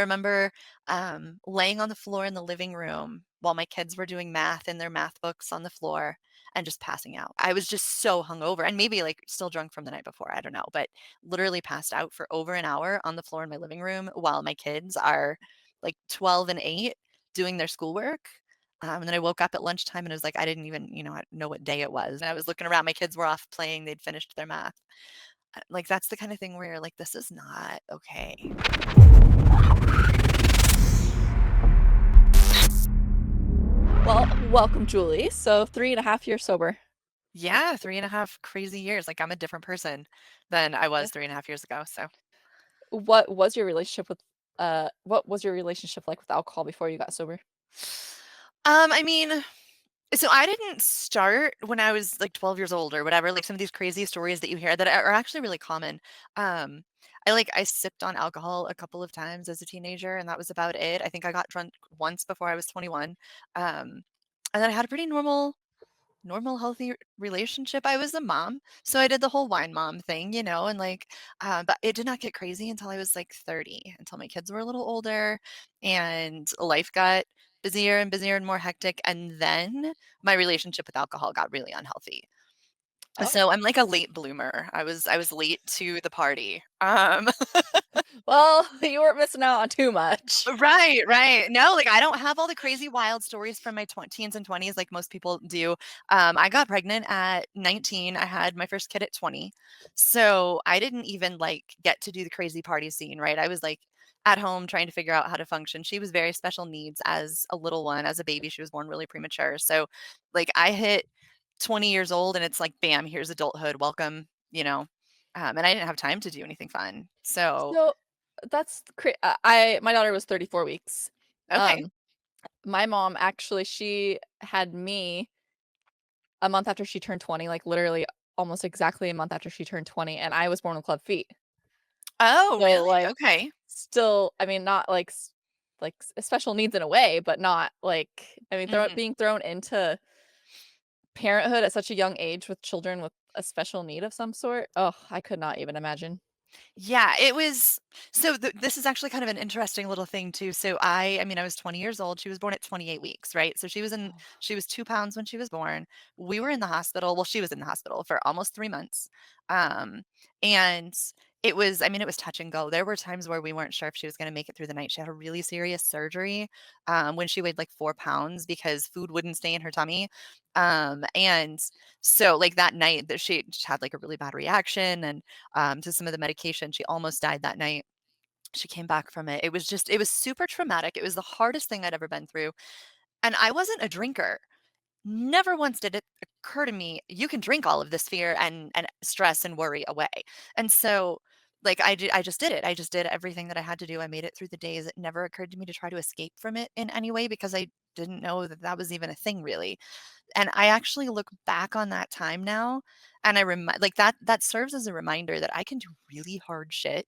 remember laying on the floor in the living room while my kids were doing math in their math books on the floor and just passing out. I was just so hungover and maybe like still drunk from the night before. I don't know, but literally passed out for over an hour on the floor in my living room while my kids are like 12 and 8 doing their schoolwork. And then I woke up at lunchtime and it was like I didn't even, know what day it was. And I was looking around, my kids were off playing, they'd finished their math. Like that's the kind of thing where you're like, this is not okay. Well, welcome, Julie. So 3.5 years sober. Yeah, 3.5 crazy years. Like I'm a different person than I Yeah. was 3.5 years ago. So What was your relationship like with alcohol before you got sober? I mean, so I didn't start when I was like 12 years old or whatever, like some of these crazy stories that you hear that are actually really common. Um, I sipped on alcohol a couple of times as a teenager, and that was about it. I think I got drunk once before I was 21. Um, and then I had a pretty normal healthy relationship. I was a mom, so I did the whole wine mom thing, and like but it did not get crazy until I was like 30, until my kids were a little older and life got busier and busier and more hectic, and then my relationship with alcohol got really unhealthy. Oh, So I'm like a late bloomer. I was late to the party. well, you weren't missing out on too much. Right, right. No, like, I don't have all the crazy wild stories from my teens and 20s like most people do. I got pregnant at 19. I had my first kid at 20. So, I didn't even, like, get to do the crazy party scene, right? I was, like, at home trying to figure out how to function. She was very special needs as a little one. As a baby, she was born really premature. So, like, I hit 20 years old and it's like, bam, here's adulthood. Welcome, and I didn't have time to do anything fun. So, So that's I my daughter was 34 weeks. okay. Um, my mom actually she had me a month after she turned 20, like literally almost exactly a month after she turned 20, and I was born with club feet. Oh, So really? like Okay. still, I mean, not like special needs in a way, but not like I mean, Mhm. being thrown into parenthood at such a young age with children with a special need of some sort. Oh, I could not even imagine. Yeah, it was so this is actually kind of an interesting little thing too. So I mean, I was 20 years old. She was born at 28 weeks, right? So Oh. she was 2 pounds when she was born. We were in the hospital. Well, she was in the hospital for almost 3 months. Um, and it was touch and go. There were times where we weren't sure if she was going to make it through the night. She had a really serious surgery when she weighed like 4 pounds because food wouldn't stay in her tummy. And so like that night that she just had like a really bad reaction and to some of the medication. She almost died that night. She came back from it. It was super traumatic. It was the hardest thing I'd ever been through. And I wasn't a drinker. Never once did it occur to me, you can drink all of this fear and stress and worry away. And so like I just did it. I just did everything that I had to do. I made it through the days. It never occurred to me to try to escape from it in any way because I didn't know that that was even a thing really. And I actually look back on that time now and I remind like that serves as a reminder that I can do really hard shit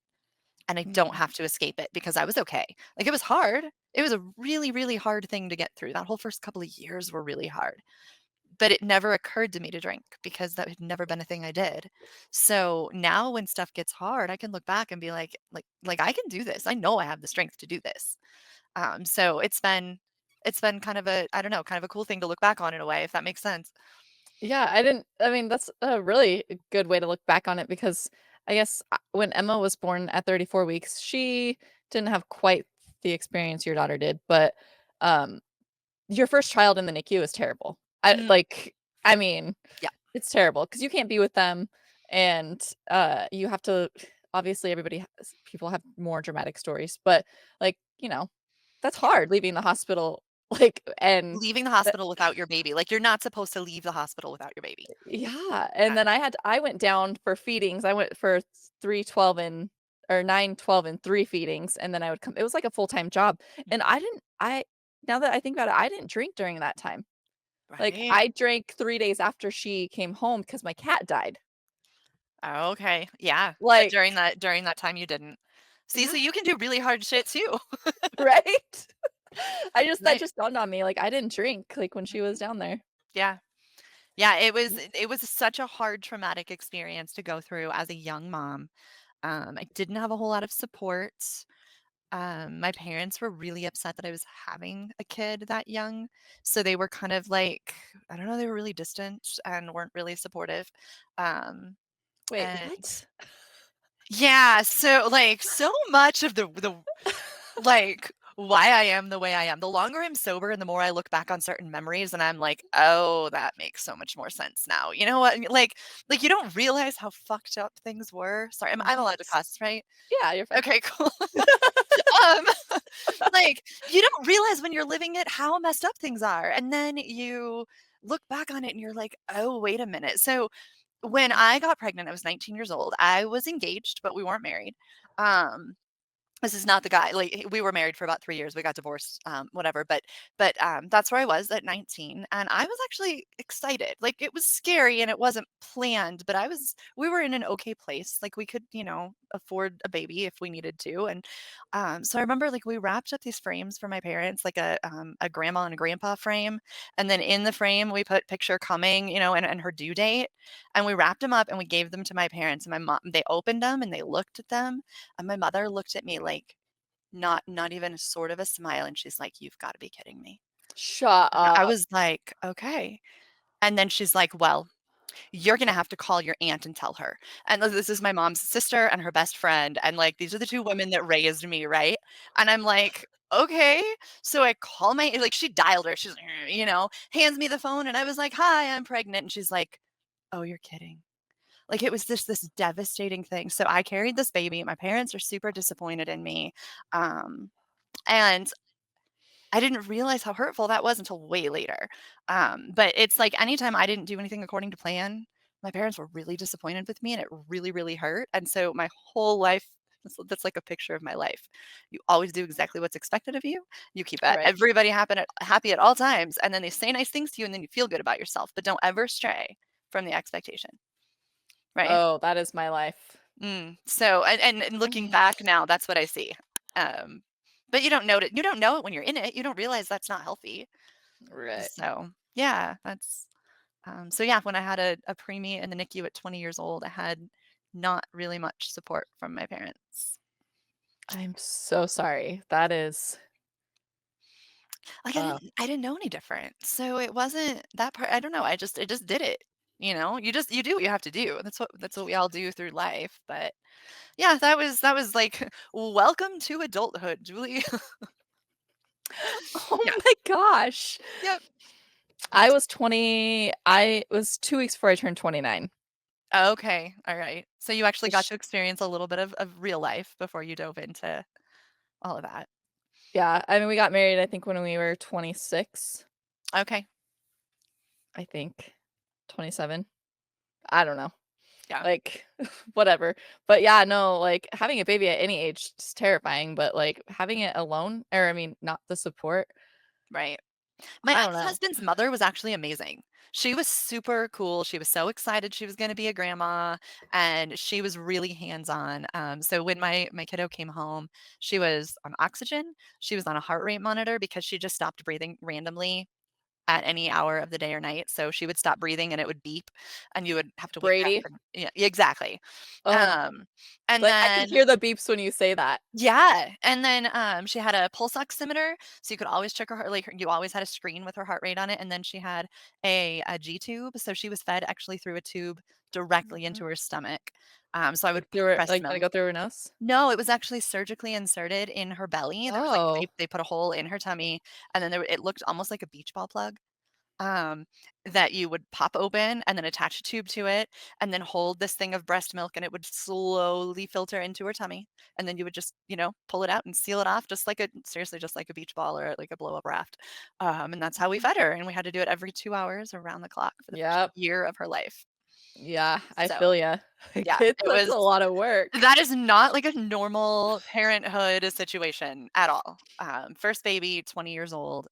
and I don't Mhm. have to escape it because I was okay. Like it was hard. It was a really, really hard thing to get through. That whole first couple of years were really hard. But it never occurred to me to drink because that had never been a thing I did. So now when stuff gets hard, I can look back and be like I can do this. I know I have the strength to do this. So it's been kind of a I don't know, kind of a cool thing to look back on in a way, if that makes sense. Yeah, I mean, that's a really good way to look back on it because I guess when Emma was born at 34 weeks, she didn't have quite the experience your daughter did, but um your first child in the NICU is terrible. Mhm. I mean, Yeah. it's terrible because you can't be with them and, you have to obviously people have more dramatic stories, but, like, that's Yeah. hard leaving the hospital, like, and Leaving the that hospital without your baby. Like, you're not supposed to leave the hospital without your baby. yeah, and Uh, then I went down for feedings. I went for 3, 12, and or 9, 12, and 3 feedings, and then I would come it was like a full-time job, and I now that I think about it, I didn't drink during that time. Like, right. I drank 3 days after she came home because my cat died. Okay. Yeah. But Like during that time you didn't. See, yeah, so you can do really hard shit too. right? That Right. just dawned on me, like, I didn't drink, like, when she was Mhm. down there. Yeah. Yeah, it was such a hard traumatic experience to go through as a young mom. I didn't have a whole lot of support. My parents were really upset that I was having a kid that young, so they were kind of like, I don't know, they were really distant and weren't really supportive. Um, Wait, and what? yeah, so like so much of the like, why I am the way I am. The longer I'm sober and the more I look back on certain memories and I'm like, "Oh, that makes so much more sense now." You know what? Like, you don't realize how fucked up things were. Sorry, I'm allowed to What? cuss, right? Yeah, you're fine. Okay, cool. Um, like, you don't realize when you're living it how messed up things are, and then you look back on it and you're like, "Oh, wait a minute." So, when I got pregnant, I was 19 years old. I was engaged, but we weren't married. Um this is not the guy, like, we were married for about 3 years, we got divorced, whatever, but that's where I was at 19, and I was actually excited, like, it was scary and it wasn't planned, but we were in an okay place, like, we could, afford a baby if we needed to, and, so I remember, like, we wrapped up these frames for my parents, like a grandma and a grandpa frame, and then in the frame, we put picture coming, and her due date, and we wrapped them up and we gave them to my parents, and my mom they opened them and they looked at them, and my mother looked at me like, not even sort of a smile, and she's like, "You've gotta be kidding me." Shut And I up. was like, "Okay." And then she's like, "Well, you're gonna have to call your aunt and tell her." And this is my mom's sister and her best friend, and, like, these are the 2 women that raised me, right? And I'm like, "Okay." So I call my like, she dialed her, she's like, hands me the phone, and I was like, "Hi, I'm pregnant." And she's like, "Oh, you're kidding." Like, it was this devastating thing. So I carried this baby, my parents are super disappointed in me, and I didn't realize how hurtful that was until way later. But it's like anytime I didn't do anything according to plan, my parents were really disappointed with me, and it really, really hurt, and so my whole life that's like a picture of my life. You always do exactly what's expected of you. You keep e Right. everybody happy at all times, and then they say nice things to you, and then you feel good about yourself, but don't ever stray from the expectation, right? Oh, that is my life. So and looking back now, that's what I see. Um, but you don't know it when you're in it, you don't realize that's not healthy. Right. So, yeah, so yeah, when I had a preemie in the NICU at 20 years old, I had not really much support from my parents. I'm so sorry. That is, Like, uh, I didn't know any different, so it wasn't that part I don't know, I just did it, you do what you have to do, that's what we all do through life, but yeah, that was like, welcome to adulthood, Julie. oh Yeah, my gosh. yep. I was 2 weeks before I turned 29. Okay, alright. So you actually So got sh to experience a little bit of real life before you dove into all of that. Yeah, I mean, we got married, I think, when we were 26, Okay, I think. 27? I don't know. yeah, Like, whatever. But yeah, no, like, having a baby at any age is terrifying, but, like, having it alone or I mean, not the support, right. My I don't know. ex-husband's mother was actually amazing. She was super cool, she was so excited she was gonna be a grandma, and she was really hands-on, so when my kiddo came home, she was on oxygen, she was on a heart rate monitor because she just stopped breathing randomly at any hour of the day or night, so she would stop breathing and it would beep, and you would have to wake up Brady. for yeah, exactly. Oh, Um, and like, I can then hear the beeps when you say that. yeah, and then, she had a pulse oximeter, so you could always check her heart like, you always had a screen with her heart rate on it, and then she had a G tube, so she was fed actually through a tube directly into Mhm. her stomach. So I would Like, through her breast like, did it milk. go through her nose? No, it was actually surgically inserted in her belly. There was like Oh. they put a hole in her tummy, and then it looked almost like a beach ball plug um, that you would pop open and then attach a tube to it and then hold this thing of breast milk and it would slowly filter into her tummy. And then you would just, pull it out and seal it off just like seriously, just like a beach ball or like a blow up raft. And that's how we Mhm. fed her. And we had to do it every 2 hours around the clock for the first Yep. year of her life. Yeah, I So feel ya. yeah, Kids, it that's a was lot of work. that is not like a normal parenthood situation at all. First baby, 20 years old.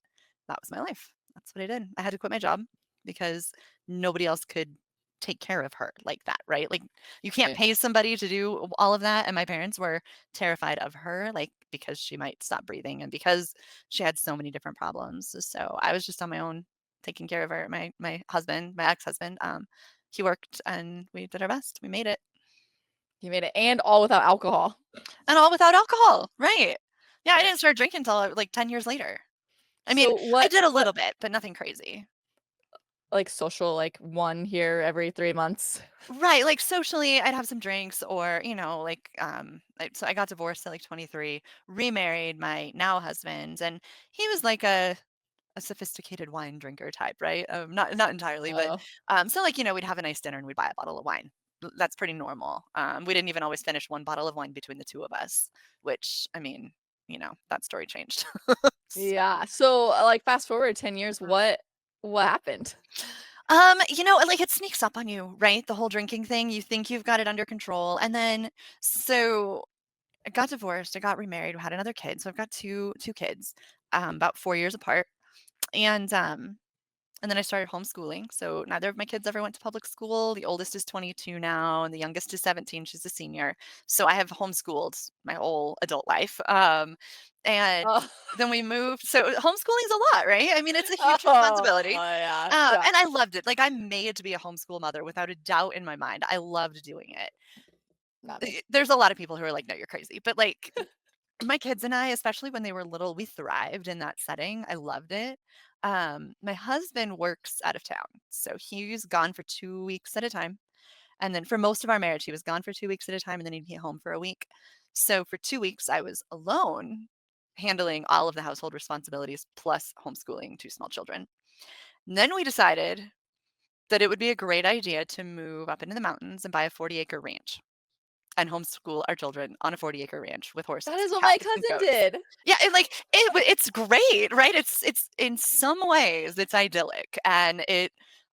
That was my life. That's what I did. I had to quit my job because nobody else could take care of her like that, right? Like you can't Right. pay somebody to do all of that. And my parents were terrified of her, like because she might stop breathing and because she had so many different problems. So I was just on my own taking care of her. My husband, my ex-husband, he worked and we did our best. We made it. You made it and all without alcohol. And all without alcohol, right. Yeah, I didn't start drinking until, like, 10 years later. I mean, So I did a what little bit, but nothing crazy. like, social, like, 1 here every 3 months? Right, like, socially, I'd have some drinks or, like, so I got divorced at, like, 23, remarried my now husband, and he was like a sophisticated wine drinker type, right? Not entirely, but, Oh. so, like, we'd have a nice dinner and we'd buy a bottle of wine. That's pretty normal. We didn't even always finish 1 bottle of wine between the 2 of us, which, I mean, that story changed. So Yeah, so, like, fast forward 10 years, what happened? like, it sneaks up on you, right? The whole drinking thing, you think you've got it under control, and then so I got divorced, I got remarried, we had another kid, so I've got 2 kids, about 4 years apart, and, um and then I started homeschooling, so neither of my kids ever went to public school. The oldest is 22 now, and the youngest is 17, she's a senior. So I have homeschooled my whole adult life, and Oh. then we moved so homeschooling's a lot, right? I mean, it's a huge Oh, responsibility, yeah, yeah. and I loved it. Like, I'm made to be a homeschool mother without a doubt in my mind. I loved doing it. Not me. There's a lot of people who are like, "No, you're crazy," but, like, my kids and I, especially when they were little, we thrived in that setting. I loved it. My husband works out of town, so he's gone for 2 weeks at a time, and then for most of our marriage, he was gone for 2 weeks at a time, and then he'd be home for a week. So for 2 weeks, I was alone handling all of the household responsibilities plus homeschooling 2 small children. And then we decided that it would be a great idea to move up into the mountains and buy a 40-acre ranch and homeschool our children on a 40-acre ranch with That horses is and what my cows and cousin goats. did. Yeah, and, like, it's great, right? It's in some ways, it's idyllic, and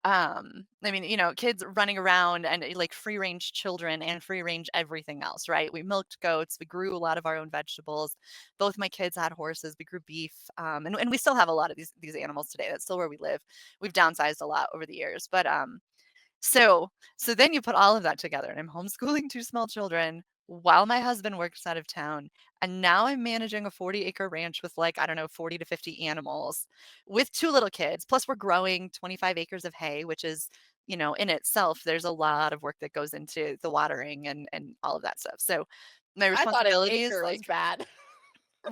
I mean, kids running around and, like, free range children and free range everything else, right? We milked goats, we grew a lot of our own vegetables. Both my kids had horses, we grew beef, and we still have a lot of these animals today. That's still where we live. We've downsized a lot over the years, but, so so then you put all of that together, and I'm homeschooling 2 small children while my husband works out of town, and now I'm managing a 40-acre ranch with, like, I don't know, 40 to 50 animals with 2 little kids, plus we're growing 25 acres of hay, which is, in itself, there's a lot of work that goes into the watering and all of that stuff. So, my I thought an responsibility is, acre was like bad.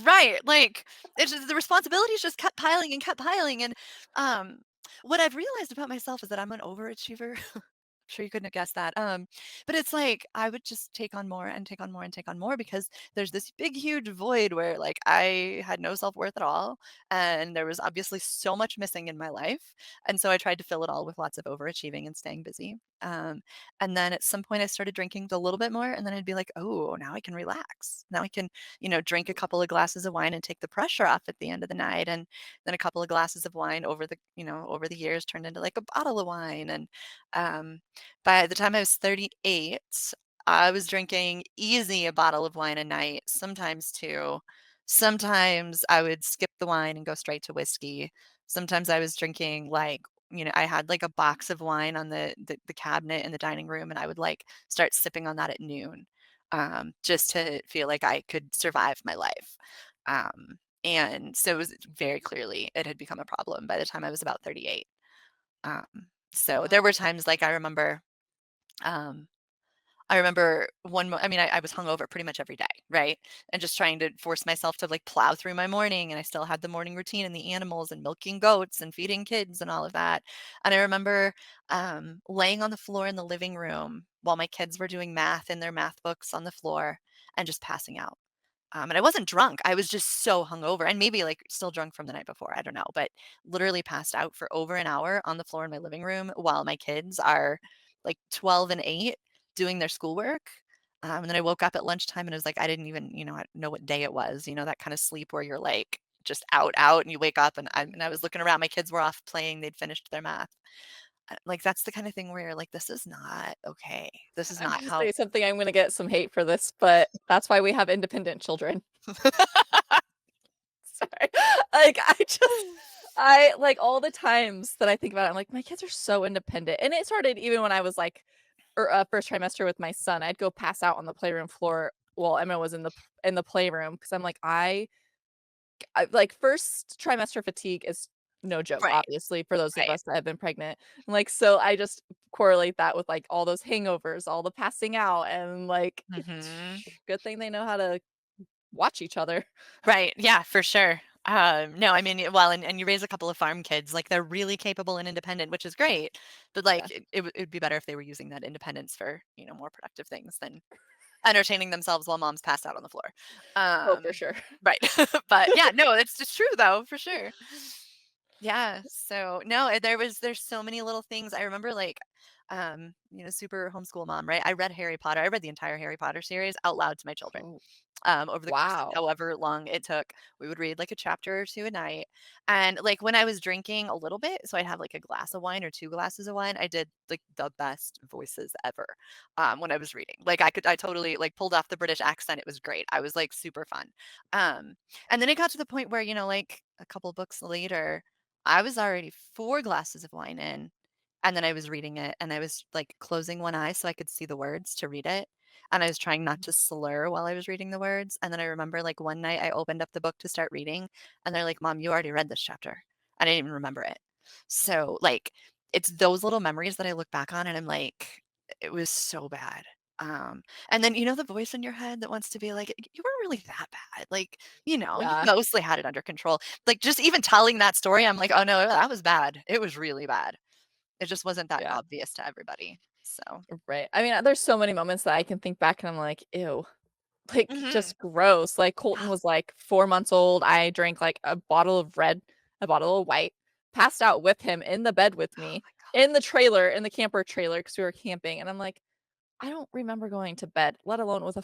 right, like, it's just the responsibilities just kept piling and kept piling, and, um, what I've realized about myself is that I'm an overachiever. Sure you couldn't have guessed that. But it's like I would just take on more and take on more and take on more because there's this big, huge void where like I had no self-worth at all. And there was obviously so much missing in my life. And so I tried to fill it all with lots of overachieving and staying busy. And then at some point I started drinking a little bit more. And then I'd be like, oh, now I can relax. Now I can, drink a couple of glasses of wine and take the pressure off at the end of the night. And then a couple of glasses of wine over the years turned into like a bottle of wine. And um by the time I was 38, I was drinking easy a bottle of wine a night, sometimes 2. Sometimes I would skip the wine and go straight to whiskey. Sometimes I was drinking, like, I had, like, a box of wine on the cabinet in the dining room, and I would, like, start sipping on that at noon, just to feel like I could survive my life. And so it was very clearly it had become a problem by the time I was about 38. Um, so there Wow. were times, like, um, I remember I mean, I was hungover pretty much every day, right? And just trying to force myself to like plow through my morning. And I still had the morning routine and the animals and milking goats and feeding kids and all of that. And I remember laying on the floor in the living room while my kids were doing math in their math books on the floor and just passing out. And I wasn't drunk. I was just so hungover and maybe like still drunk from the night before. I don't know, but literally passed out for over an hour on the floor in my living room while my kids are like 12 and 8 doing their schoolwork. And then I woke up at lunchtime and it was like I didn't even, know what day it was. That kind of sleep where you're like just out, and you wake up and I was looking around. My kids were off playing. They'd finished their math. Like that's the kind of thing where you're like, this is not okay. This is I'm not gonna how. say something, I'm gonna get some hate for this, but that's why we have independent children. Sorry. Like, I like, all the times that I think about it, I'm like, "My kids are so independent," and it started even when I was, like, 1st trimester with my son. I'd go pass out on the playroom floor while Emma was in the playroom because 'cause I'm like, like, 1st trimester fatigue is no joke, Right, obviously, for those of right. us that have been pregnant. Like, so I just correlate that with, like, all those hangovers, all the passing out, and, like, Hmm. good thing they know how to watch each other. Right, yeah, for sure. No, I mean, well, and you raise a couple of farm kids, like, they're really capable and independent, which is great, but, Yeah. like, it'd be better if they were using that independence for, more productive things than entertaining themselves while mom's passed out on the floor. Oh, for Um, sure. right. But, yeah, no, it's just true, though, for sure. Yeah, so no, there's so many little things. I remember, like, super homeschool mom, right? I read Harry Potter. I read the entire Harry Potter series out loud to my children. Oh, Over the course of wow. however long it took, we would read like a chapter or two a night. And like when I was drinking a little bit, so I'd have like a glass of wine or two glasses of wine, I did like the best voices ever when I was reading. Like I totally like pulled off the British accent. It was great. I was like super fun. Um, and then it got to the point where, like a couple books later, I was already 4 glasses of wine in. And then I was reading it and I was like closing one eye so I could see the words to read it, and I was trying not to slur while I was reading the words, and then I remember, like, one night I opened up the book to start reading, and they're like, "Mom, you already read this chapter." I didn't even remember it. So, like, it's those little memories that I look back on and I'm like, "It was so bad." And then, the voice in your head that wants to be like, "You weren't really that bad. Like, you Yeah, mostly had it under control." Like, just even telling that story, I'm like, "Oh, no, that was bad. It was really bad." It just wasn't that yeah, obvious to everybody. So right. I mean, there's so many moments that I can think back and I'm like, "Ew." Like, Mhm. just gross. Like, Colton was, like, 4 months old. I drank, like, a bottle of red, a bottle of white, passed out with him in the bed with Oh me, my in the trailer, in the camper trailer, because we were camping, and I'm like, "I don't remember going to bed, let alone with a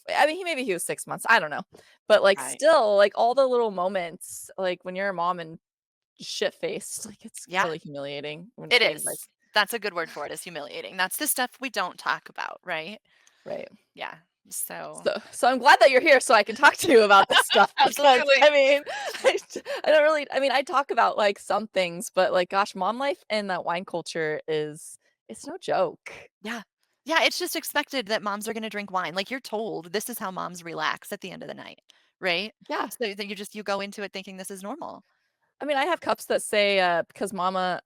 I mean, he was 6 months, I don't know. But, like, Right. still, like, all the little moments, like, when you're a mom and shit-faced, like, it's Yeah, really humiliating when it they, like. is. That's a good word for it, is humiliating. That's the stuff we don't talk about, right? Right. Yeah. So So I'm glad that you're here so I can talk to you about this stuff because, absolutely. I mean, I don't really I mean, I talk about, like, some things, but, like, gosh, mom life and that wine culture is it's no joke. Yeah. Yeah, it's just expected that moms are gonna drink wine. Like, you're told this is how moms relax at the end of the night, right? Yeah. So that you go into it thinking this is normal. I mean, I have cups that say, because mama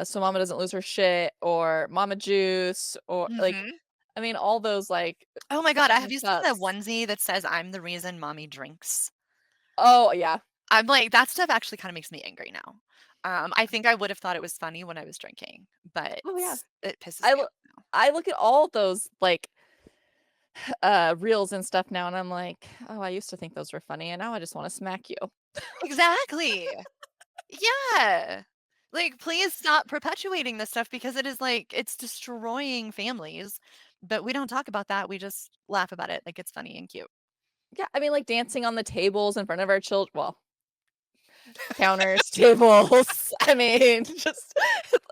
so mama doesn't lose her shit or mama juice or, like, Mhm. I mean, all those, like, Oh my god, have kinda you seen the cups. onesie that says, "I'm the reason mommy drinks"? Oh, yeah. I'm like, that stuff actually kinda makes me angry now. I think I would have thought it was funny when I was drinking, but Oh, yeah. it pisses I me loo off now. I look at all those, like, reels and stuff now, and I'm like, "Oh, I used to think those were funny, and now I just wanna smack you." Exactly. Yeah. Like, please stop perpetuating this stuff because it is like it's destroying families, but we don't talk about that. We just laugh about it like it's funny and cute. Yeah, I mean, like, dancing on the tables in front of our children. Well, counters, tables, I mean, just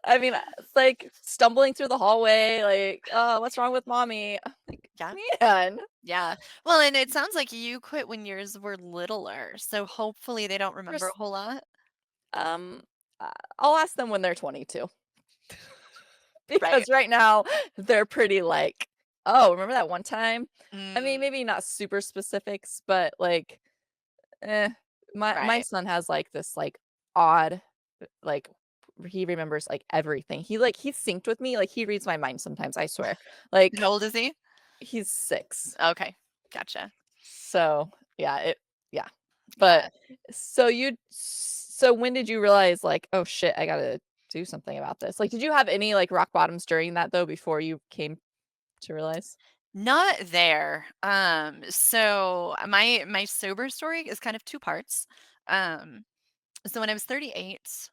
I mean, it's like stumbling through the hallway, like, "Oh, what's wrong with mommy?" I'm like, Yeah. "Man." Yeah. Well, and it sounds like you quit when yours were littler, so hopefully they don't remember a There's whole lot. um, I'll ask them when they're 22 Right. because right now they're pretty like, "Oh, remember that one time?" I mean, Mm, maybe not super specifics, but, like, eh, my right. son has, like, this, like, odd, like, he remembers, like, everything. He's synced with me, like, he reads my mind sometimes, I swear. Like, How old is he? he's 6. Okay. Gotcha. So, yeah, yeah. But Yeah. so when did you realize, like, "Oh, shit, I gotta do something about this?" Like, did you have any, like, rock bottoms during that, though, before you came to realize? Not there. So my sober story is kind of 2 parts. Um, so when I was 38,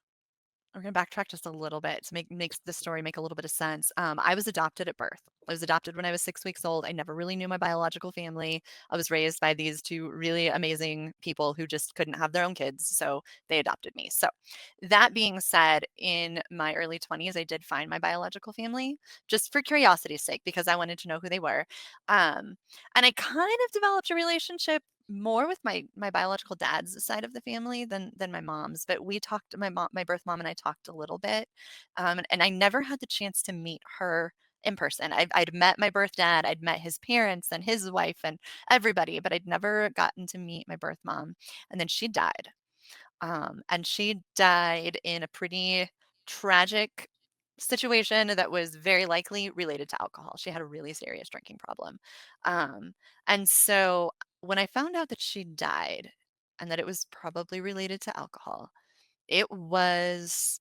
we're gonna backtrack just a little bit to makes the story make a little bit of sense. I was adopted at birth. I was adopted when I was 6 weeks old. I never really knew my biological family. I was raised by these two really amazing people who just couldn't have their own kids, so they adopted me. So that being said, in my early 20s, I did find my biological family just for curiosity's sake because I wanted to know who they were. Um, and I kind of developed a relationship more with my biological dad's side of the family than my mom's, but we talked my birth mom and I talked a little bit, and I never had the chance to meet her in person. I'd met my birth dad, I'd met his parents and his wife and everybody, but I'd never gotten to meet my birth mom, and then she died. And she died in a pretty tragic situation that was very likely related to alcohol. She had a really serious drinking problem. Um, and so when I found out that she died and that it was probably related to alcohol, it was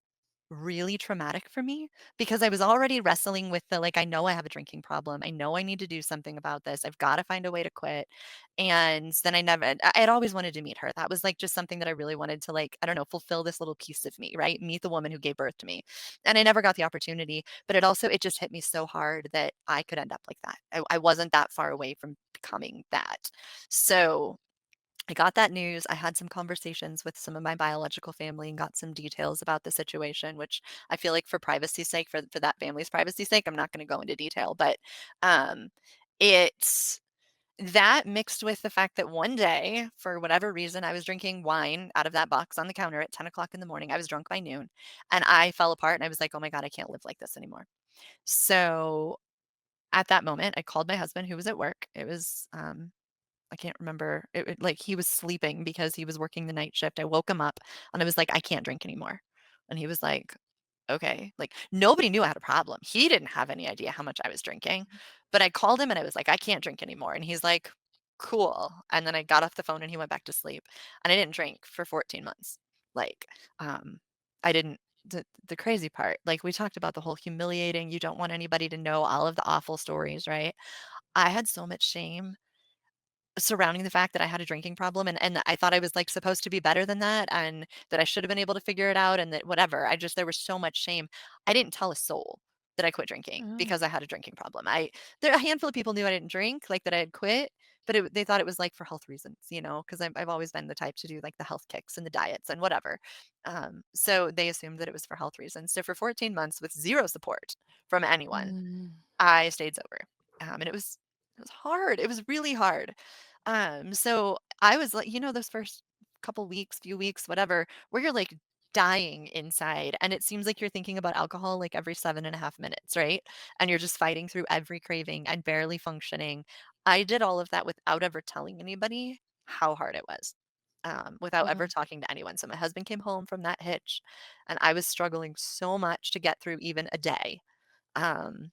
really traumatic for me because I was already wrestling with the, like, I know I have a drinking problem. I know I need to do something about this. I've gotta find a way to quit. And then I had always wanted to meet her. That was, like, just something that I really wanted to, like, I don't know, fulfill this little piece of me, right? Meet the woman who gave birth to me. And I never got the opportunity, but it just hit me so hard that I could end up like that. I wasn't that far away from becoming that. So I got that news. I had some conversations with some of my biological family and got some details about the situation, which I feel like for privacy's sake, for that family's privacy's sake, I'm not going to go into detail. But um, it's that mixed with the fact that one day, for whatever reason, I was drinking wine out of that box on the counter at 10 o'clock in the morning. I was drunk by noon and I fell apart and I was like, oh my God, I can't live like this anymore. So at that moment, I called my husband who was at work. I can't remember. Like, he was sleeping because he was working the night shift. I woke him up and I was like, "I can't drink anymore." And he was like, "Okay." Like, nobody knew I had a problem. He didn't have any idea how much I was drinking, but I called him and I was like, "I can't drink anymore." And he's like, "Cool." And then I got off the phone and he went back to sleep. And I didn't drink for 14 months. Like, I didn't the crazy part, like, we talked about the whole humiliating, you don't want anybody to know all of the awful stories, right? I had so much shame surrounding the fact that I had a drinking problem, and I thought I was, like, supposed to be better than that, and that I should have been able to figure it out, and that whatever. I just there was so much shame. I didn't tell a soul that I quit drinking Oh. because I had a drinking problem. A handful of people knew I didn't drink, like, that I had quit, but they thought it was, like, for health reasons, because I've always been the type to do, like, the health kicks and the diets and whatever. So they assumed that it was for health reasons. So for 14 months with 0 support from anyone, Mm. I stayed sober. And it was hard. It was really hard. So I was like, those first couple weeks, few weeks, whatever, where you're like dying inside. And it seems like you're thinking about alcohol like every 7.5 minutes, right? And you're just fighting through every craving and barely functioning. I did all of that without ever telling anybody how hard it was. Without ever Mhm. talking to anyone. So my husband came home from that hitch and I was struggling so much to get through even a day. Um,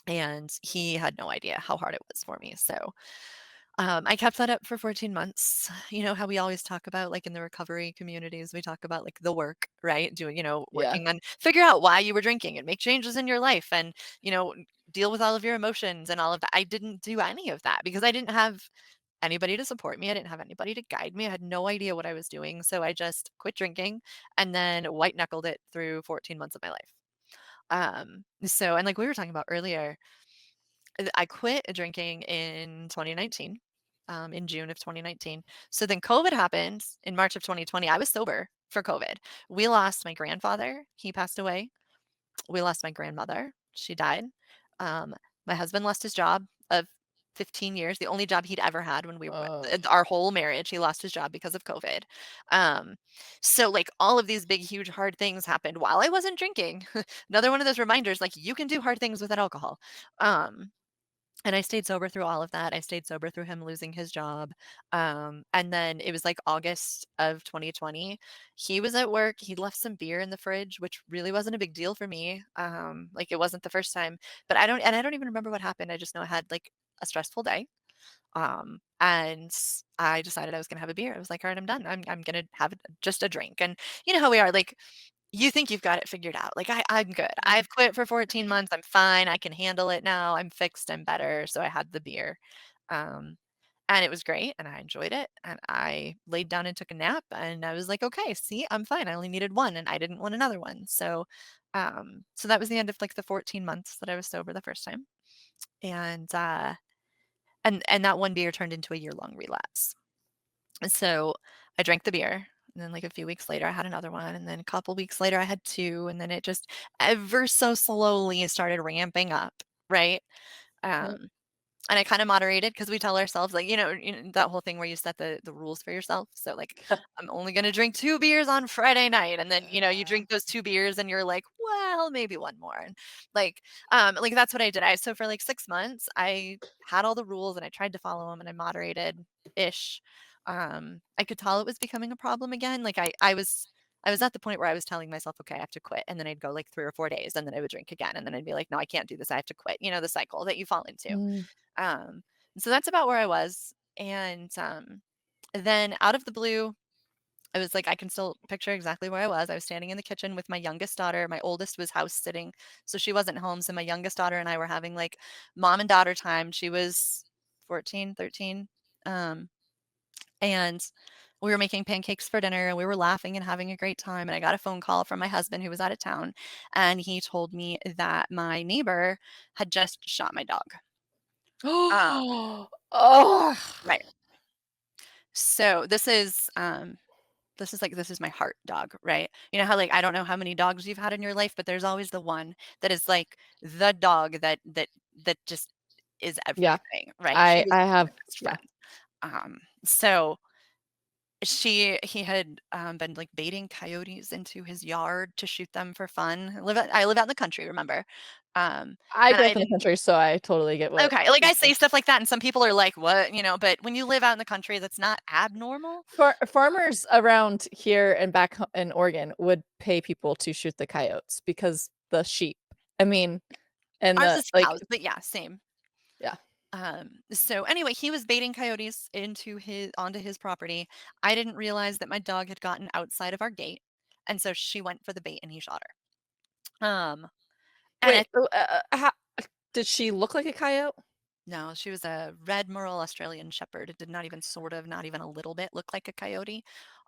and he had no idea how hard it was for me. So I kept that up for 14 months. You know how we always talk about, like in the recovery communities, we talk about like the work, right? Doing, Yeah. working on figure out why you were drinking and make changes in your life and, deal with all of your emotions and all of that. I didn't do any of that because I didn't have anybody to support me. I didn't have anybody to guide me. I had no idea what I was doing. So I just quit drinking and then white knuckled it through 14 months of my life. And like we were talking about earlier, I quit drinking in 2019, in June of 2019. So then COVID happened in March of 2020. I was sober for COVID. We lost my grandfather. He passed away. We lost my grandmother. She died. Um, my husband lost his job of 15 years, the only job he'd ever had when Oh. our whole marriage. He lost his job because of COVID. Um, so like all of these big, huge, hard things happened while I wasn't drinking. Another one of those reminders, like you can do hard things without alcohol. Um, and I stayed sober through all of that. I stayed sober through him losing his job. And then it was like August of 2020. He was at work. He left some beer in the fridge, which really wasn't a big deal for me. Like it wasn't the first time, but I don't even remember what happened. I just know I had like a stressful day. And I decided I was gonna have a beer. I was like, all right, I'm done. I'm gonna have just a drink. And you know how we are, like you think you've got it figured out. Like, I'm good. Mhm. I've quit for 14 months. I'm fine. I can handle it now. I'm fixed. I'm better. So I had the beer. Um, and it was great and I enjoyed it. And I laid down and took a nap and I was like, okay, see, I'm fine. I only needed one and I didn't want another one. So that was the end of like the 14 months that I was sober the first time. And and that one beer turned into a year-long relapse. So I drank the beer, and then like a few weeks later, I had another one, and then a couple weeks later, I had two, and then it just ever so slowly started ramping up, right? Yep. Um, and I kind of moderated because we tell ourselves, like, that whole thing where you set the rules for yourself. So, like, I'm only going to drink 2 beers on Friday night. And then, you drink those 2 beers and you're like, well, maybe one more. And like that's what I did. So for like 6 months, I had all the rules and I tried to follow them and I moderated ish. I could tell it was becoming a problem again. Like I was at the point where I was telling myself, okay, I have to quit. And then I'd go like 3 or 4 days and then I would drink again. And then I'd be like, no, I can't do this. I have to quit. The cycle that you fall into. Mm. Um, so that's about where I was. And then out of the blue, I was like, I can still picture exactly where I was. I was standing in the kitchen with my youngest daughter. My oldest was house sitting, so she wasn't home. So my youngest daughter and I were having like mom and daughter time. She was 14, 13. Um, and we were making pancakes for dinner and we were laughing and having a great time. And I got a phone call from my husband who was out of town. And he told me that my neighbor had just shot my dog. Um, Oh, right. So this is my heart dog, right? You know how, like, I don't know how many dogs you've had in your life, but there's always the one that is like the dog that just is yeah. everything, right? He I was I like my have best yeah. friend. So he had been like baiting coyotes into his yard to shoot them for fun. I live out in the country, remember? Um, I and grew I up in the didn't country, so I totally get what okay, like you're I say saying. stuff like that, and some people are like, "What?" You know, but when you live out in the country, that's not abnormal. Farmers around here and back ho in Oregon would pay people to shoot the coyotes because the sheep. I mean, and Ours the is like cows, but yeah, same. yeah. So anyway, he was baiting coyotes onto his property. I didn't realize that my dog had gotten outside of our gate, and so she went for the bait and he shot her. And Wait, it ho did she look like a coyote? no, she was a red merle Australian shepherd. It did not even sort of, not even a little bit look like a coyote.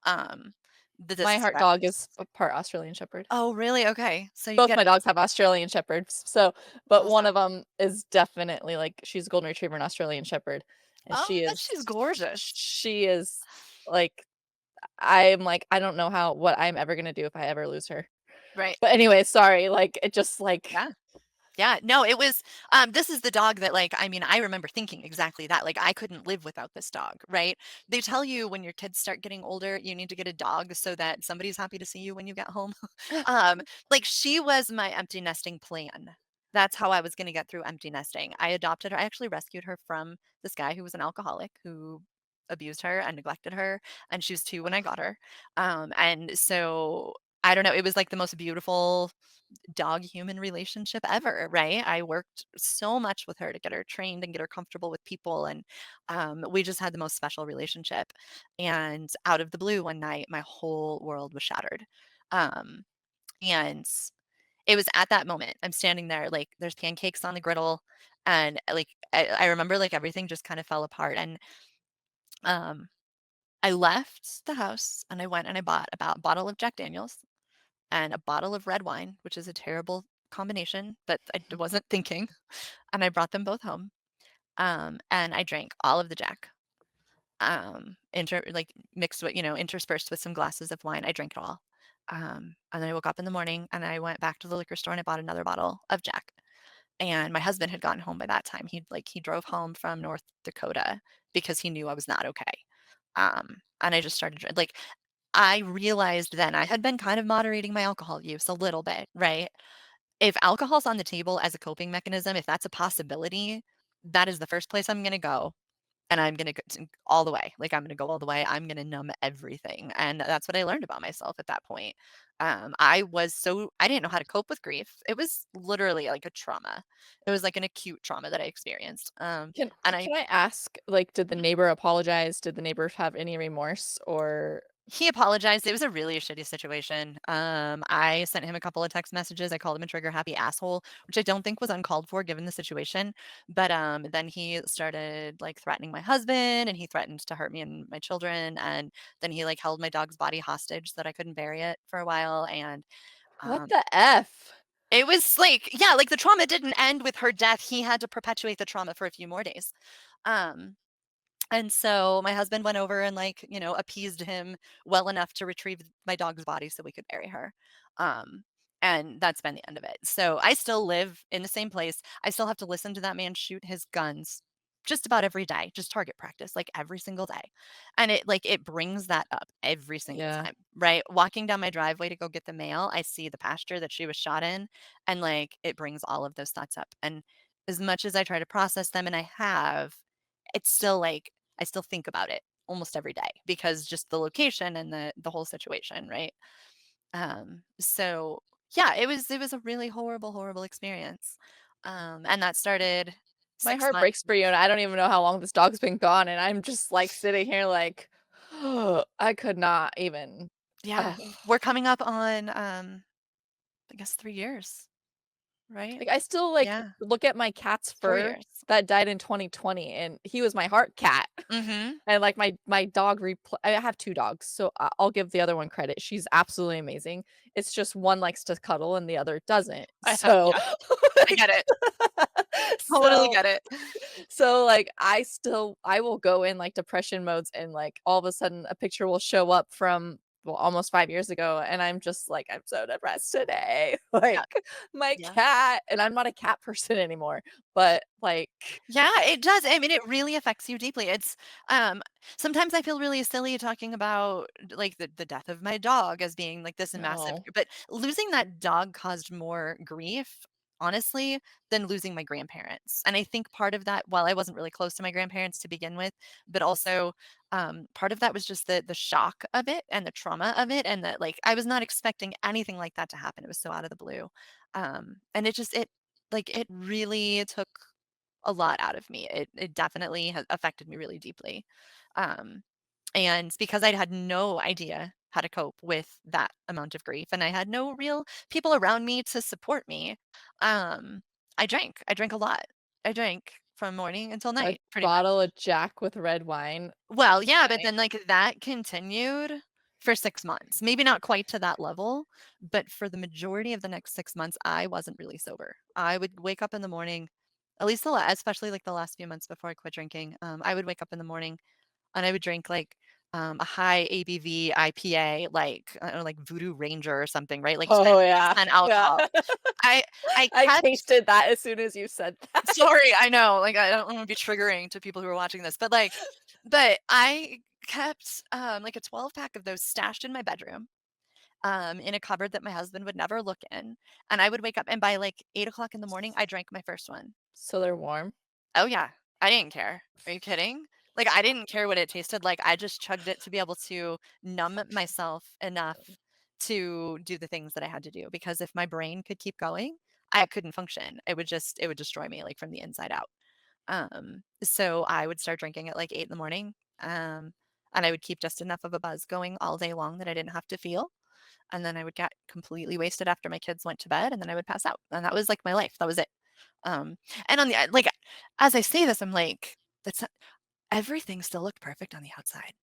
Um, the My heart dog description. is a part Australian Shepherd. Oh, really? Okay, so you Both get my dogs have Australian Shepherds, so but one awesome. of them is definitely, like she's a golden retriever and Australian Shepherd, and Oh, I bet she's gorgeous. she is, like I'm like, I don't know what I'm ever gonna do if I ever lose her. Right? But anyway, sorry, like, it just, like Yeah. Yeah, no, it was this is the dog that, like, I mean, I remember thinking exactly that, like, I couldn't live without this dog, right? They tell you when your kids start getting older, you need to get a dog so that somebody's happy to see you when you get home. Um, like, she was my empty nesting plan. That's how I was gonna get through empty nesting. I adopted her. I actually rescued her from this guy who was an alcoholic who abused her and neglected her, and she was 2 when I got her. And so I don't know, it was like the most beautiful dog human relationship ever, right? I worked so much with her to get her trained and get her comfortable with people. And we just had the most special relationship. And out of the blue, one night, my whole world was shattered. Um, and it was at that moment, I'm standing there, like, there's pancakes on the griddle. And like, I remember like everything just kind of fell apart. And um, I left the house and I went and I bought about a bottle of Jack Daniels and a bottle of red wine, which is a terrible combination, but I wasn't thinking. And I brought them both home. And I drank all of the Jack, like mixed with, interspersed with some glasses of wine. I drank it all. And then I woke up in the morning and I went back to the liquor store and I bought another bottle of Jack. And my husband had gotten home by that time. He drove home from North Dakota because he knew I was not okay. And I just started like I realized then I had been kind of moderating my alcohol use a little bit, right? If alcohol's on the table as a coping mechanism, if that's a possibility, that is the first place I'm gonna go, and I'm gonna go all the way. Like, I'm gonna go all the way. I'm gonna numb everything, and that's what I learned about myself at that point. I didn't know how to cope with grief. It was literally like a trauma. It was like an acute trauma that I experienced, Can and I can I ask, like, did the mhm. neighbor apologize? Did the neighbor have any remorse or He apologized. It was a really shitty situation. I sent him a couple of text messages. I called him a trigger happy asshole, which I don't think was uncalled for given the situation. But then he started like threatening my husband and he threatened to hurt me and my children. And then he like held my dog's body hostage so that I couldn't bury it for a while. And what um, the F? it was like, yeah, like the trauma didn't end with her death. He had to perpetuate the trauma for a few more days. Um, and so my husband went over and like, appeased him well enough to retrieve my dog's body so we could bury her. Um, and that's been the end of it. So I still live in the same place. I still have to listen to that man shoot his guns just about every day, just target practice, like every single day. And it brings that up every single Yeah. time, right? Walking down my driveway to go get the mail, I see the pasture that she was shot in, and like it brings all of those thoughts up. And as much as I try to process them, and I have, it's still like I still think about it almost every day because just the location and the whole situation, right? So yeah, it was a really horrible, horrible experience. And that started My 6 heart months. breaks for you, and I don't even know how long this dog's been gone, and I'm just, like, sitting here like, I could not even Yeah, ugh. we're coming up on, I guess 3 years, right? Like, I still, like, Yeah, look at my cat's 4 fur years. that died in 2020, and he was my heart cat. Mhm. And, like, my dog I have 2 dogs, so I'll give the other one credit. She's absolutely amazing. It's just one likes to cuddle and the other doesn't. So, Yeah, I like get it. Totally so get it. like, I will go in, like, depression modes and, like, all of a sudden a picture will show up from, well, almost 5 years ago, and I'm just like, "I'm so depressed today." Yeah, Like, my yeah. cat and I'm not a cat person anymore, but, like Yeah, it does. I mean, it really affects you deeply. It's um sometimes I feel really silly talking about like the death of my dog as being like this massive, no. but losing that dog caused more grief, honestly, than losing my grandparents. And I think part of that, while I wasn't really close to my grandparents to begin with, but also part of that was just the shock of it and the trauma of it, and that like I was not expecting anything like that to happen. It was so out of the blue. And it like it really took a lot out of me. It definitely has affected me really deeply. Um, and because I had no idea how to cope with that amount of grief and I had no real people around me to support me, um, I drank. I drank a lot. I drank from morning until A night, pretty much. bottle of Jack with red wine. Well, yeah, but Right. then like that continued for 6 months. Maybe not quite to that level, but for the majority of the next 6 months, I wasn't really sober. I would wake up in the morning, at least especially like the last few months before I quit drinking. I would wake up in the morning and I would drink like a high ABV IPA, like I don't know, like Voodoo Ranger or something, right? Like Oh, yeah. 10% Yeah. alcohol. I I kept tasted that as soon as you said that. Sorry, I know, like, I don't wanna be triggering to people who are watching this, but, like but I kept, like, a 12 pack of those stashed in my bedroom, in a cupboard that my husband would never look in, and I would wake up and by, like, 8 o'clock in the morning, I drank my first one. So they're warm? Oh, yeah. I didn't care. Are you kidding? Like, I didn't care what it tasted like, I just chugged it to be able to numb myself enough to do the things that I had to do, because if my brain could keep going, I couldn't function. It would destroy me, like, from the inside out. So I would start drinking at like 8 in the morning. And I would keep just enough of a buzz going all day long that I didn't have to feel. And then I would get completely wasted after my kids went to bed and then I would pass out. And that was like my life. That was it. Um, and on the like as I say this, I'm like, that's not, everything still looked perfect on the outside.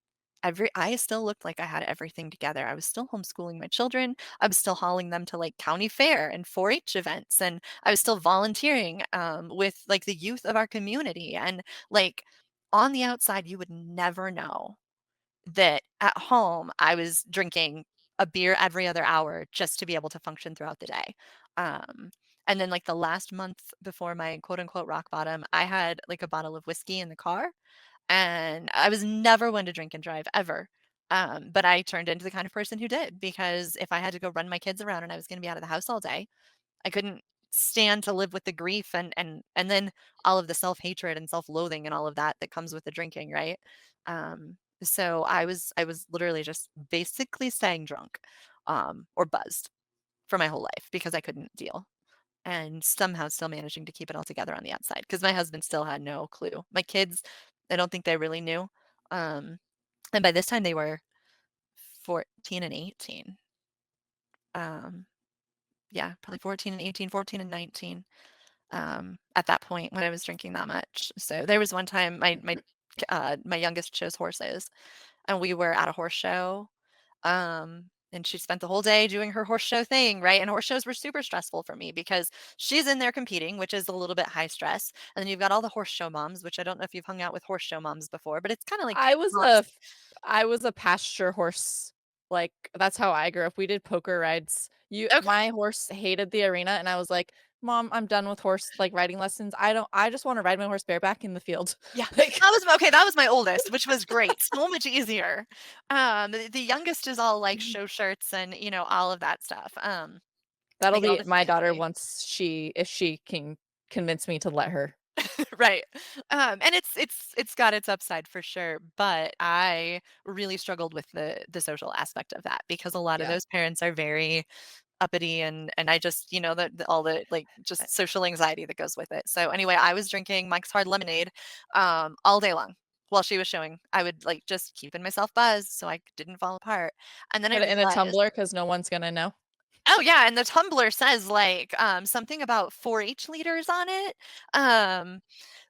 I still looked like I had everything together. I was still homeschooling my children. I was still hauling them to like county fair and 4-H events, and I was still volunteering with like the youth of our community. And like on the outside, you would never know that at home I was drinking a beer every other hour just to be able to function throughout the day. Um, and then like the last month before my quote unquote rock bottom, I had like a bottle of whiskey in the car and I was never one to drink and drive ever. But I turned into the kind of person who did, because if I had to go run my kids around and I was going to be out of the house all day, I couldn't stand to live with the grief and then all of the self-hatred and self-loathing and all of that that comes with the drinking, right? So I was literally just basically staying drunk or buzzed for my whole life because I couldn't deal, and somehow still managing to keep it all together on the outside because my husband still had no clue. My kids, I don't think they really knew. Um, and by this time they were 14 and 18. Um, yeah, probably 14 and 18, 14 and 19 at that point when I was drinking that much. So there was one time my youngest chose horses and we were at a horse show. And she spent the whole day doing her horse show thing, right? And horse shows were super stressful for me because she's in there competing, which is a little bit high stress. And then you've got all the horse show moms, which I don't know if you've hung out with horse show moms before, but it's kind of like I was a moms. f I was a pasture horse, like, that's how I grew up. We did poker rides. Okay. My horse hated the arena, and I was like, "Mom, I'm done with horse, like, riding lessons. I just wanna ride my horse bareback in the field." Yeah, Like, that was okay, that was my oldest, which was great, so much easier. The youngest is all like show shirts and, you know, all of that stuff. that'll My be eldest my daughter family. once she if she can convince me to let her. Right. And it's got its upside for sure, but I really struggled with the social aspect of that because a lot of Yeah. those parents are very uppity and I just, all the like I just social anxiety that goes with it. So anyway, I was drinking Mike's Hard Lemonade all day long while she was showing. I would like just keeping myself buzzed so I didn't fall apart. And then I put it in a realized, tumbler because no one's gonna know. oh yeah, and the tumbler says like something about 4-H liters on it. Um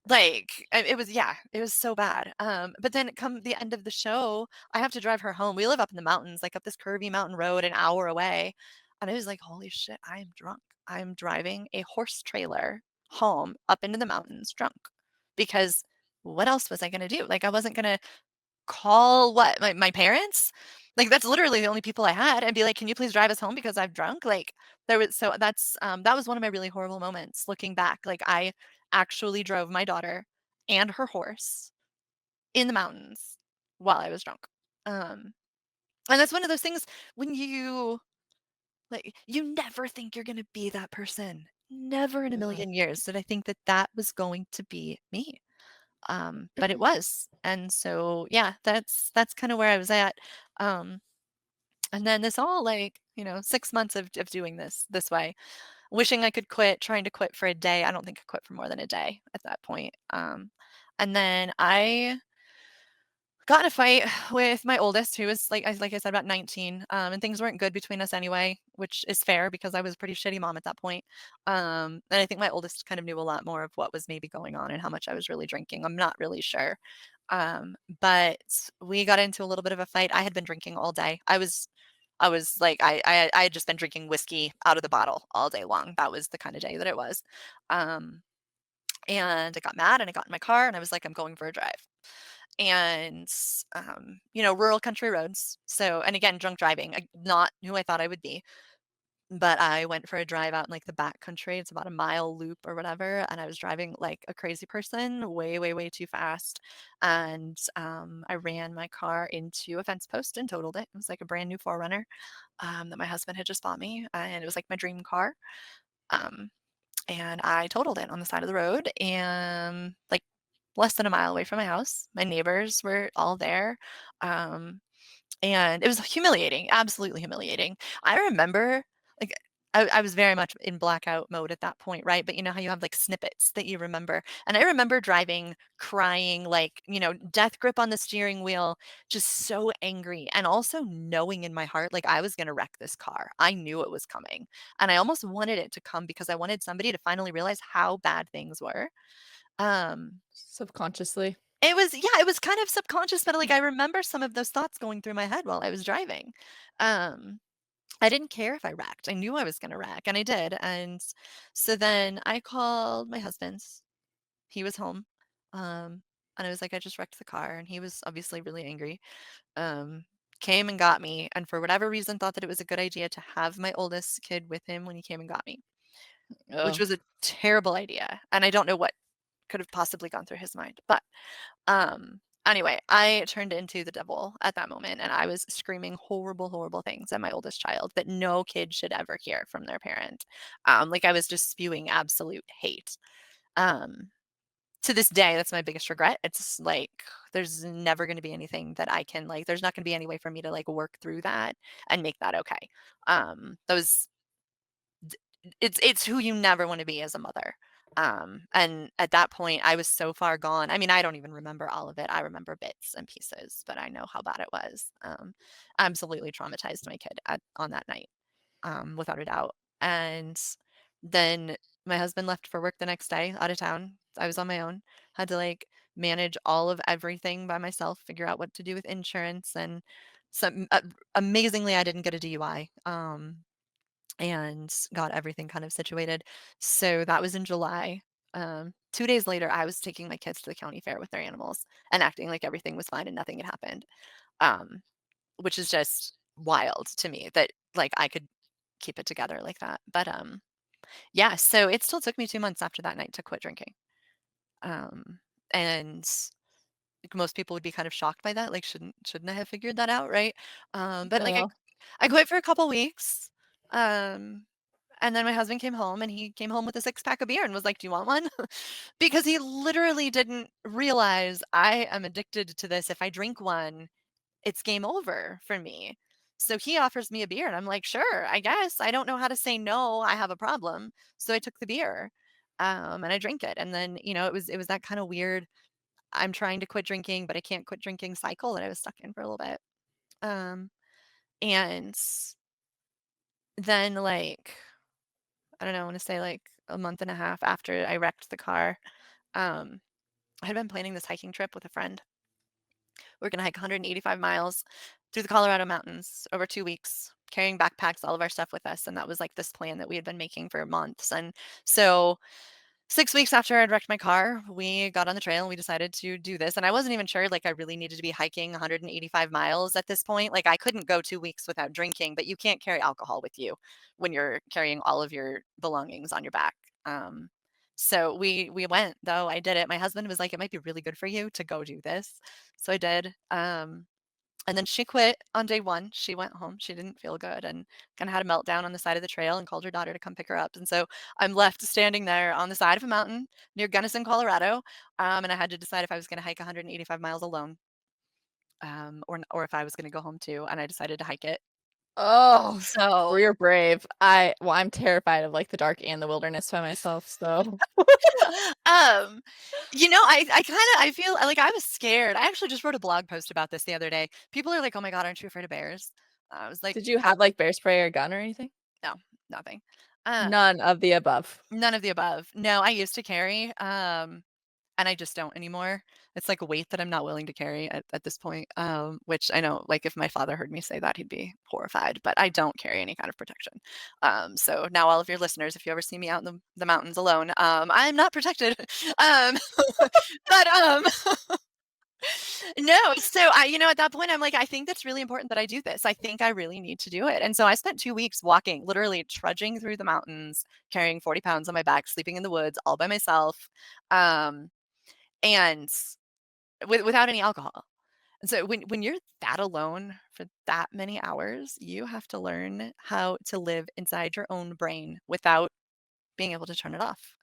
it was, yeah, it was so bad, but then come the end of the show, I have to drive her home. We live up in the mountains, like, up this curvy mountain road an hour away, and I was like, "Holy shit, I am drunk. I am driving a horse trailer home up into the mountains drunk," because what else was I gonna do? Like, I wasn't gonna call what? My parents? Like, that's literally the only people I had, and be like, "Can you please drive us home because I'm drunk?" Like, that was one of my really horrible moments looking back. Like, I actually drove my daughter and her horse in the mountains while I was drunk. Um, and that's one of those things when you never think you're gonna be that person. Never in a Mm-mm. million years did I think that that was going to be me. But it was. And so, yeah, that's kind of where I was at. Um, and then this all like, 6 months of doing this way, wishing I could quit, trying to quit for a day. I don't think I quit for more than a day at that point. And then I got in a fight with my oldest, who was like I said, about 19, and things weren't good between us anyway, which is fair because I was a pretty shitty mom at that point. And I think my oldest kind of knew a lot more of what was maybe going on and how much I was really drinking. I'm not really sure. But we got into a little bit of a fight. I had been drinking all day. I was like I had just been drinking whiskey out of the bottle all day long. That was the kind of day that it was. Um, and I got mad and I got in my car and I was like, I'm going for a drive. And rural country roads. So, and again, drunk driving, not who I thought I would be, but I went for a drive out in like the back country. It's about a mile loop or whatever. And I was driving like a crazy person, way, way, way too fast. And I ran my car into a fence post and totaled it. It was like a brand new Forerunner that my husband had just bought me. And it was like my dream car. Um, and I totaled it on the side of the road and like less than a mile away from my house. My neighbors were all there. Um, and it was humiliating, absolutely humiliating. I remember, like, I was very much in blackout mode at that point, right? But you know how you have like snippets that you remember. And I remember driving, crying, like, death grip on the steering wheel, just so angry. And also knowing in my heart, like, I was going to wreck this car. I knew it was coming. And I almost wanted it to come because I wanted somebody to finally realize how bad things were. Um, Subconsciously. it was kind of subconscious, but, like, I remember some of those thoughts going through my head while I was driving. Um, I didn't care if I wrecked. I knew I was gonna wreck, and I did, and so then I called my husband. He was home, and I was like, "I just wrecked the car," and he was obviously really angry. Came and got me, and for whatever reason, thought that it was a good idea to have my oldest kid with him when he came and got me, which Oh, was a terrible idea, and I don't know what could have possibly gone through his mind, but anyway, I turned into the devil at that moment and I was screaming horrible, horrible things at my oldest child that no kid should ever hear from their parent. Like I was just spewing absolute hate. Um, to this day, that's my biggest regret. It's like there's never going to be anything that I can like. There's not going to be any way for me to like work through that and make that okay. Those it's who you never wanna be as a mother. And at that point, I was so far gone. I mean, I don't even remember all of it. I remember bits and pieces, but I know how bad it was. Absolutely traumatized my kid on that night, without a doubt. And then my husband left for work the next day out of town. I was on my own, had to like manage all of everything by myself, figure out what to do with insurance and some amazingly I didn't get a DUI. And got everything kind of situated. So that was in July. 2 days later, I was taking my kids to the county fair with their animals and acting like everything was fine and nothing had happened, um, which is just wild to me that like I could keep it together like that. But yeah, so it still took me 2 months after that night to quit drinking. Um, and like, most people would be kind of shocked by that. Like, shouldn't I have figured that out, right? But like yeah. I quit for a couple weeks. Um, And then my husband came home and he came home with a six-pack of beer and was like, "Do you want one?" Because he literally didn't realize I am addicted to this. If I drink one, it's game over for me. So he offers me a beer and I'm like, "Sure, I guess. I don't know how to say no. I have a problem." So I took the beer. And I drank it. And then, it was that kind of weird I'm trying to quit drinking, but I can't quit drinking cycle that I was stuck in for a little bit. Um and then I don't know, I want to say like a month and a half after I wrecked the car, um I had been planning this hiking trip with a friend. We're going to hike 185 miles through the Colorado mountains over 2 weeks, carrying backpacks, all of our stuff with us. And that was like this plan that we had been making for months. And so 6 weeks after I'd wrecked my car, we got on the trail and we decided to do this. And I wasn't even sure like I really needed to be hiking 185 miles at this point. Like I couldn't go 2 weeks without drinking, but you can't carry alcohol with you when you're carrying all of your belongings on your back. Um, so we went though. I did it. My husband was like, "It might be really good for you to go do this." So I did. And then she quit on day one. She went home. She didn't feel good and kind of had a meltdown on the side of the trail and called her daughter to come pick her up. And so I'm left standing there on the side of a mountain near Gunnison, Colorado. And I had to decide if I was going to hike 185 miles alone, or if I was going to go home too. And I decided to hike it. Oh, So, you're brave. I'm terrified of, like, the dark and the wilderness by myself, so um, I feel like I was scared. I actually just wrote a blog post about this the other day. People are like, "Oh my God, aren't you afraid of bears?" I was like, did you have, like, bear spray or gun or anything? no, nothing. Uh, None of the above. None of the above. No, I used to carry, and I just don't anymore. It's like a weight that I'm not willing to carry at this point, which I know, like, if my father heard me say that, he'd be horrified, but I don't carry any kind of protection. So now all of your listeners, if you ever see me out in the mountains alone, I'm not protected. Um, but, no, so at that point, I'm like, I think that's really important that I do this. I think I really need to do it. And so I spent 2 weeks walking, literally trudging through the mountains, carrying 40 pounds on my back, sleeping in the woods all by myself, um, and without any alcohol. And so when you're that alone for that many hours, you have to learn how to live inside your own brain without being able to turn it off.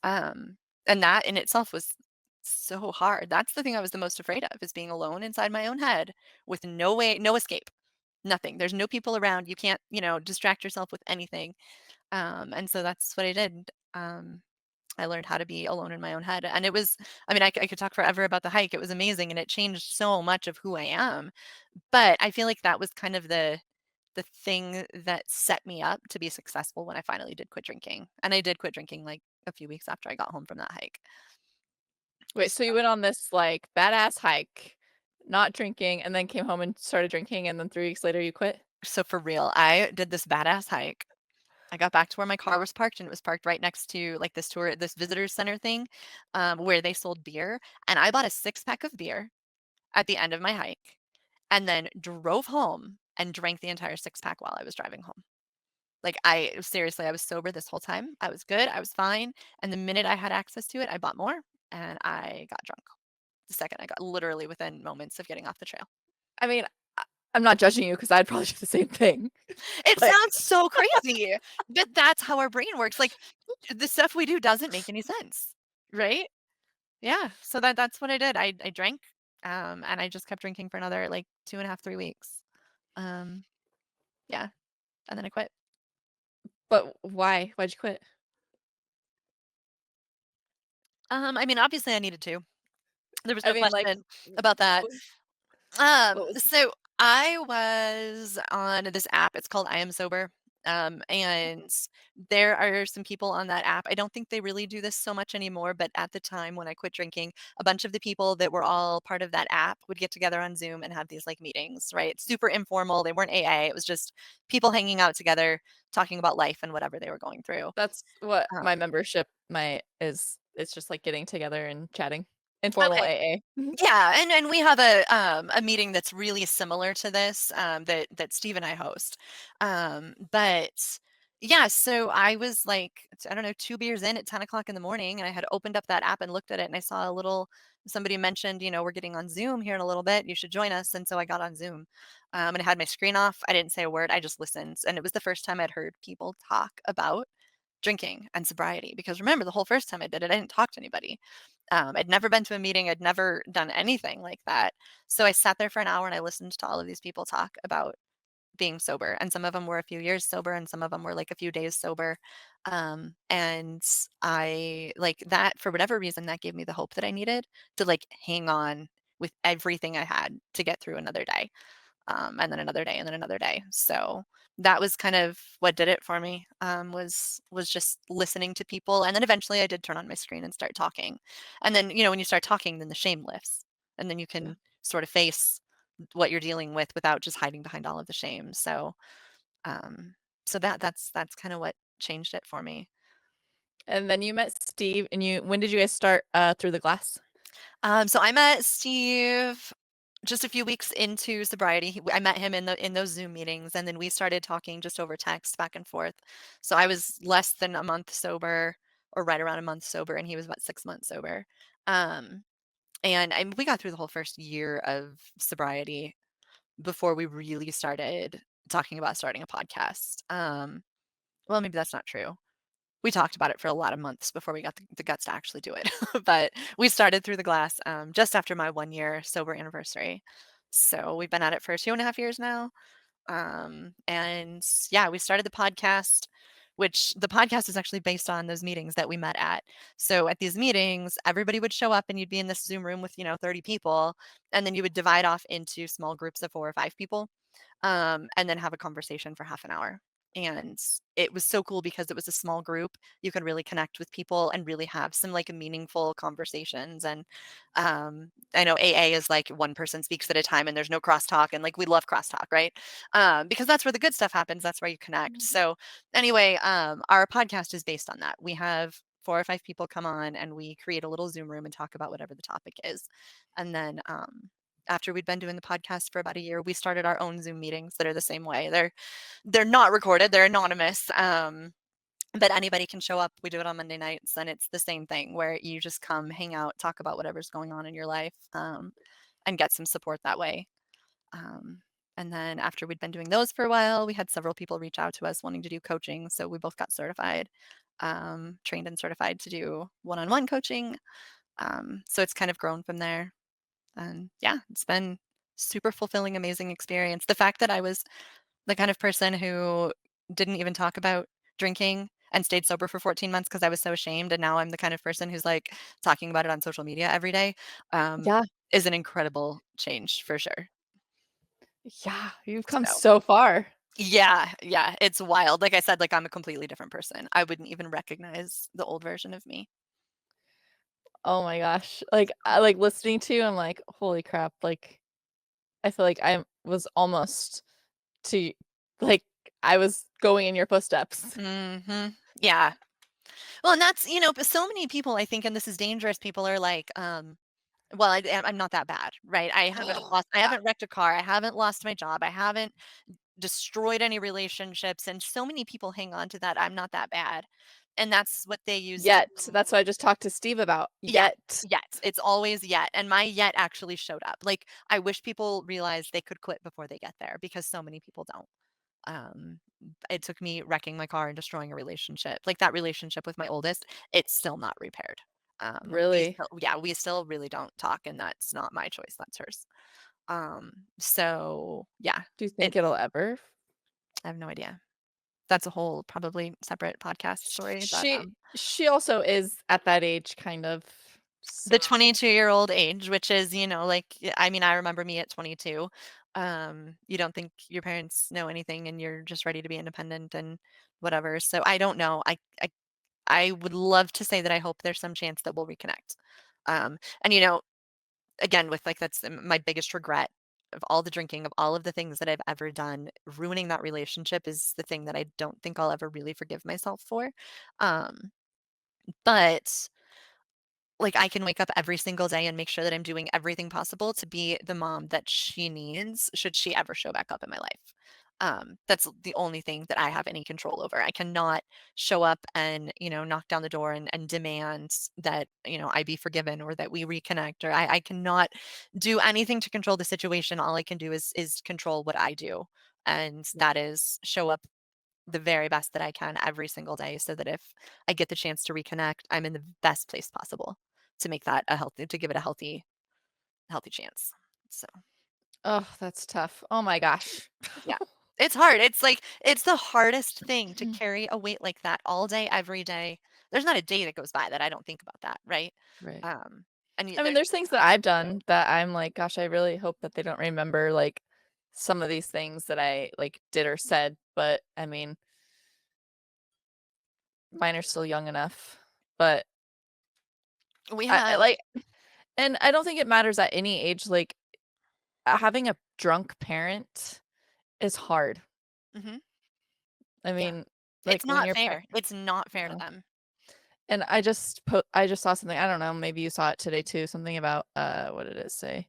Um, and that in itself was so hard. That's the thing I was the most afraid of, is being alone inside my own head with no way, no escape, nothing. There's no people around. You can't, distract yourself with anything. And so that's what I did. I learned how to be alone in my own head. And it was, I mean, I could talk forever about the hike. It was amazing and it changed so much of who I am. But I feel like that was kind of the thing that set me up to be successful when I finally did quit drinking. And I did quit drinking like a few weeks after I got home from that hike. Wait, so you went on this, like, badass hike, not drinking, and then came home and started drinking, and then 3 weeks later you quit? So for real, I did this badass hike. I got back to where my car was parked and it was parked right next to like this visitor center thing, where they sold beer. And I bought a 6 pack of beer at the end of my hike and then drove home and drank the entire 6 pack while I was driving home. Like I seriously, I was sober this whole time. I was good. I was fine. And the minute I had access to it, I bought more and I got drunk. The second I got literally within moments of getting off the trail. I mean, I'm not judging you because 'cause I'd probably do the same thing, It but sounds so crazy, but that's how our brain works. Like the stuff we do doesn't make any sense, right? Yeah. So that's what I did. I drank, and I just kept drinking for another like 2.5, 3 weeks. Um, yeah, and then I quit. why? Why'd you quit? I mean, obviously I needed to. There was I no mean, like, question w about that. what what was So I was on this app. It's called I Am Sober. And there are some people on that app. I don't think they really do this so much anymore, but at the time when I quit drinking, a bunch of the people that were all part of that app would get together on Zoom and have these like meetings, right? Super informal. They weren't AA. It was just people hanging out together, talking about life and whatever they were going through. that's what Uh, my membership my is it's just, like, getting together and chatting. Informal okay. AA. Yeah, and we have a meeting that's really similar to this, that Steve and I host. But yeah, so I was like, I don't know, 2 beers in at 10 o'clock in the morning, and I had opened up that app and looked at it, and I saw a little somebody mentioned, "We're getting on Zoom here in a little bit. You should join us." And so I got on Zoom, and I had my screen off. I didn't say a word. I just listened, and it was the first time I'd heard people talk about drinking and sobriety. Because remember, the whole first time I did it, I didn't talk to anybody. I'd never been to a meeting. I'd never done anything like that. So I sat there for an hour and I listened to all of these people talk about being sober, and some of them were a few years sober, and some of them were, like, a few days sober, and I like, that for whatever reason, that gave me the hope that I needed to, like, hang on with everything I had to get through another day, and then another day, and then another day. So that was kind of what did it for me, was just listening to people, and then eventually I did turn on my screen and start talking. And then, when you start talking, then the shame lifts, and then you Yeah. can sort of face what you're dealing with without just hiding behind all of the shame. Um, so that's kind of what changed it for me. And then you met Steve, and when did you guys start, Through the Glass? So I met Steve just a few weeks into sobriety. I met him in those Zoom meetings, and then we started talking just over text back and forth. So I was less than a month sober, or right around a month sober, and he was about 6 months sober. Um, and we got through the whole first year of sobriety before we really started talking about starting a podcast. Well, maybe that's not true. We talked about it for a lot of months before we got the guts to actually do it. But we started Through the Glass, just after my 1 year sober anniversary. So we've been at it for 2.5 years now. And yeah, we started the podcast, which the podcast is actually based on those meetings that we met at. So at these meetings, everybody would show up and you'd be in this Zoom room with, 30 people. And then you would divide off into small groups of 4 or 5 people, and then have a conversation for half an hour. And it was so cool because it was a small group. You could really connect with people and really have some like meaningful conversations. And I know AA is like one person speaks at a time and there's no crosstalk. And like we love crosstalk, right? Because that's where the good stuff happens. That's where you connect. Mhm. So anyway, our podcast is based on that. We have 4 or 5 people come on and we create a little Zoom room and talk about whatever the topic is. And then after we'd been doing the podcast for about a year, we started our own Zoom meetings that are the same way. They're not recorded, they're anonymous. But anybody can show up. We do it on Monday nights, and it's the same thing where you just come, hang out, talk about whatever's going on in your life, and get some support that way. Um, and then after we'd been doing those for a while, we had several people reach out to us wanting to do coaching. So we both got certified, trained and certified to do one-on-one coaching. So it's kind of grown from there. And yeah, it's been super fulfilling, amazing experience. The fact that I was the kind of person who didn't even talk about drinking and stayed sober for 14 months because I was so ashamed, and now I'm the kind of person who's, like, talking about it on social media every day, um, Yeah. is an incredible change for sure. Yeah, you've come So so far. yeah, yeah, it's wild. Like I said, like, I'm a completely different person. I wouldn't even recognize the old version of me. Oh my gosh. Like, listening to you, I'm like, "Holy crap," like, I feel like I was almost to like, I was going in your footsteps. Mhm. Yeah. Well, and that's, but so many people, I think, and this is dangerous, people are like, well, I'm not that bad, right? I Yeah. haven't wrecked a car, I haven't lost my job, I haven't destroyed any relationships, and so many people hang on to that, "I'm not that bad," and that's what they use to Yet, that's what I just talked to Steve about. yeah, Yet. yet, it's always yet, and my yet actually showed up. Like, I wish people realized they could quit before they get there because so many people don't. Um, it took me wrecking my car and destroying a relationship. Like, that relationship with my oldest, it's still not repaired. Really? We still really don't talk, and that's not my choice, that's hers. So yeah, Do you it think it'll ever? I have no idea. That's a whole probably separate podcast story, but, She also is at that age kind of, the so 22-year-old age, which is, like, I mean, I remember me at 22. You don't think your parents know anything and you're just ready to be independent and whatever. So I don't know. I would love to say that I hope there's some chance that we'll reconnect. And again, with like that's my biggest regret of all the drinking, of all of the things that I've ever done, ruining that relationship is the thing that I don't think I'll ever really forgive myself for. Um, but like, I can wake up every single day and make sure that I'm doing everything possible to be the mom that she needs should she ever show back up in my life. That's the only thing that I have any control over. I cannot show up and, knock down the door and demand that, I be forgiven or that we reconnect, or I cannot do anything to control the situation. All I can do is control what I do. And yeah. that is show up the very best that I can every single day so that if I get the chance to reconnect, I'm in the best place possible to make that a healthy to give it a healthy chance. So, Oh, that's tough. Oh my gosh. yeah. It's hard. It's like it's the hardest thing to carry a weight like that all day, every day. There's not a day that goes by that I don't think about that, right? Right. Um, and I mean, there there's things that I've done that I'm like, gosh, I really hope that they don't remember, like, some of these things that I, like, did or said, but, I mean, mine are still young enough, but we I have like and I don't think it matters at any age, like, having a drunk parent is hard. mhm, I yeah. mean, It's like, when not you're fair. It's not fair to no. them. And I just saw something, I don't know, maybe you saw it today too, something about, what did it say?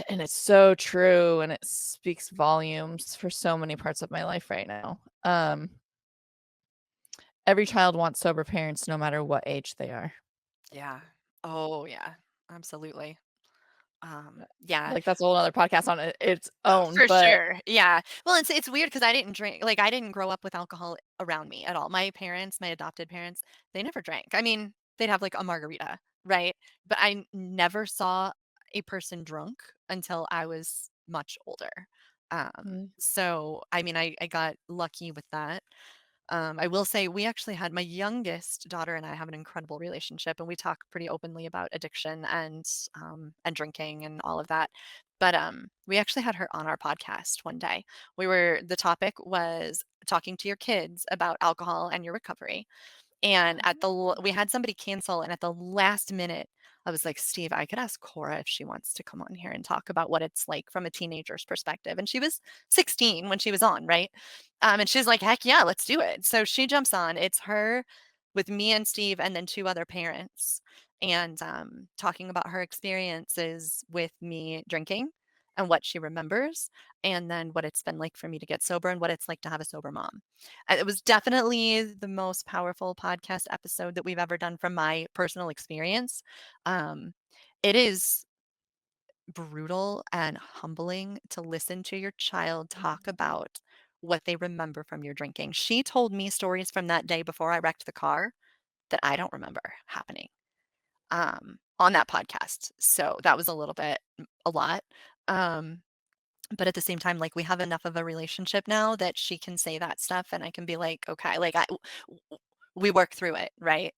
And it's so true, and it speaks volumes for so many parts of my life right now. Every child wants sober parents no matter what age they are. Yeah. Oh, yeah. Absolutely. Yeah. Like, that's a whole other podcast on its own, For but sure, yeah. Well, it's weird because I didn't drink like, I didn't grow up with alcohol around me at all. My parents, my adopted parents, they never drank. I mean, they'd have, like, a margarita, right? But I never saw a person drunk until I was much older. mm, So, I mean, I got lucky with that. I will say we actually had my youngest daughter and I have an incredible relationship, and we talk pretty openly about addiction and drinking and all of that. But we actually had her on our podcast one day. The topic was talking to your kids about alcohol and your recovery. And we had somebody cancel, and at the last minute, I was like, "Steve, I could ask Cora if she wants to come on here and talk about what it's like from a teenager's perspective." And she was 16 when she was on, right? And she's like, "Heck yeah, let's do it." So she jumps on. It's her with me and Steve and then 2 other parents, and talking about her experiences with me drinking and what she remembers, and then what it's been like for me to get sober and what it's like to have a sober mom. It was definitely the most powerful podcast episode that we've ever done from my personal experience. Um, it is brutal and humbling to listen to your child talk about what they remember from your drinking. She told me stories from that day before I wrecked the car that I don't remember happening on that podcast. So that was a little bit, a lot. Um, but at the same time, like, we have enough of a relationship now that she can say that stuff and I can be like, "Okay," like, we work through it, right?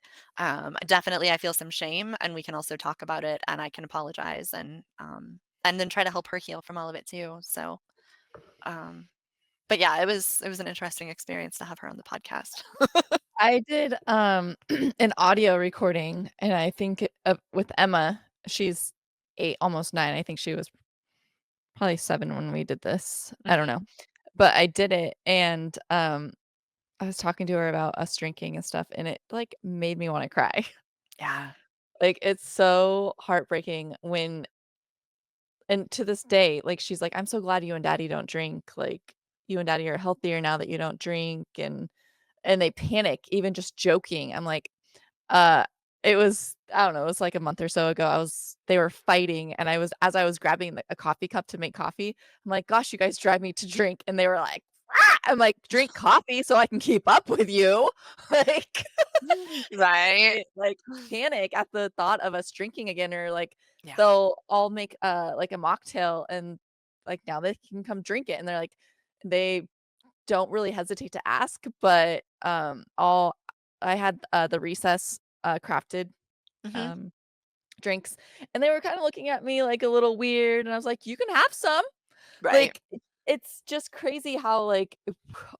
Definitely I feel some shame and we can also talk about it and I can apologize and then try to help her heal from all of it too. So, um, but yeah, it was an interesting experience to have her on the podcast. I did, an audio recording, and I think with Emma, she's 8, almost 9, I think she was probably 7 when we did this, I don't Mhm. know, but I did it, and, I was talking to her about us drinking and stuff, and it, like, made me wanna cry. Yeah. Like, it's so heartbreaking when and to this day, like, she's like, "I'm so glad you and daddy don't drink, like, you and daddy are healthier now that you don't drink," and they panic even just joking. I'm like, Uh, it was I don't know, it was like a month or so ago, they were fighting, and I was grabbing a coffee cup to make coffee, I'm like, "Gosh, you guys drive me to drink," and they were like, "Ah!" I'm like, "Drink coffee so I can keep up with you." Like, Right. they, like, panic at the thought of us drinking again, or, like, Yeah. they'll all make, like, a mocktail, and, like, now they can come drink it, and they're like they don't really hesitate to ask, but, all I had, the recess, crafted, Mhm. um, drinks, and they were kinda looking at me, like, a little weird, and I was like, "You can have some." Right. Like, it's just crazy how, like,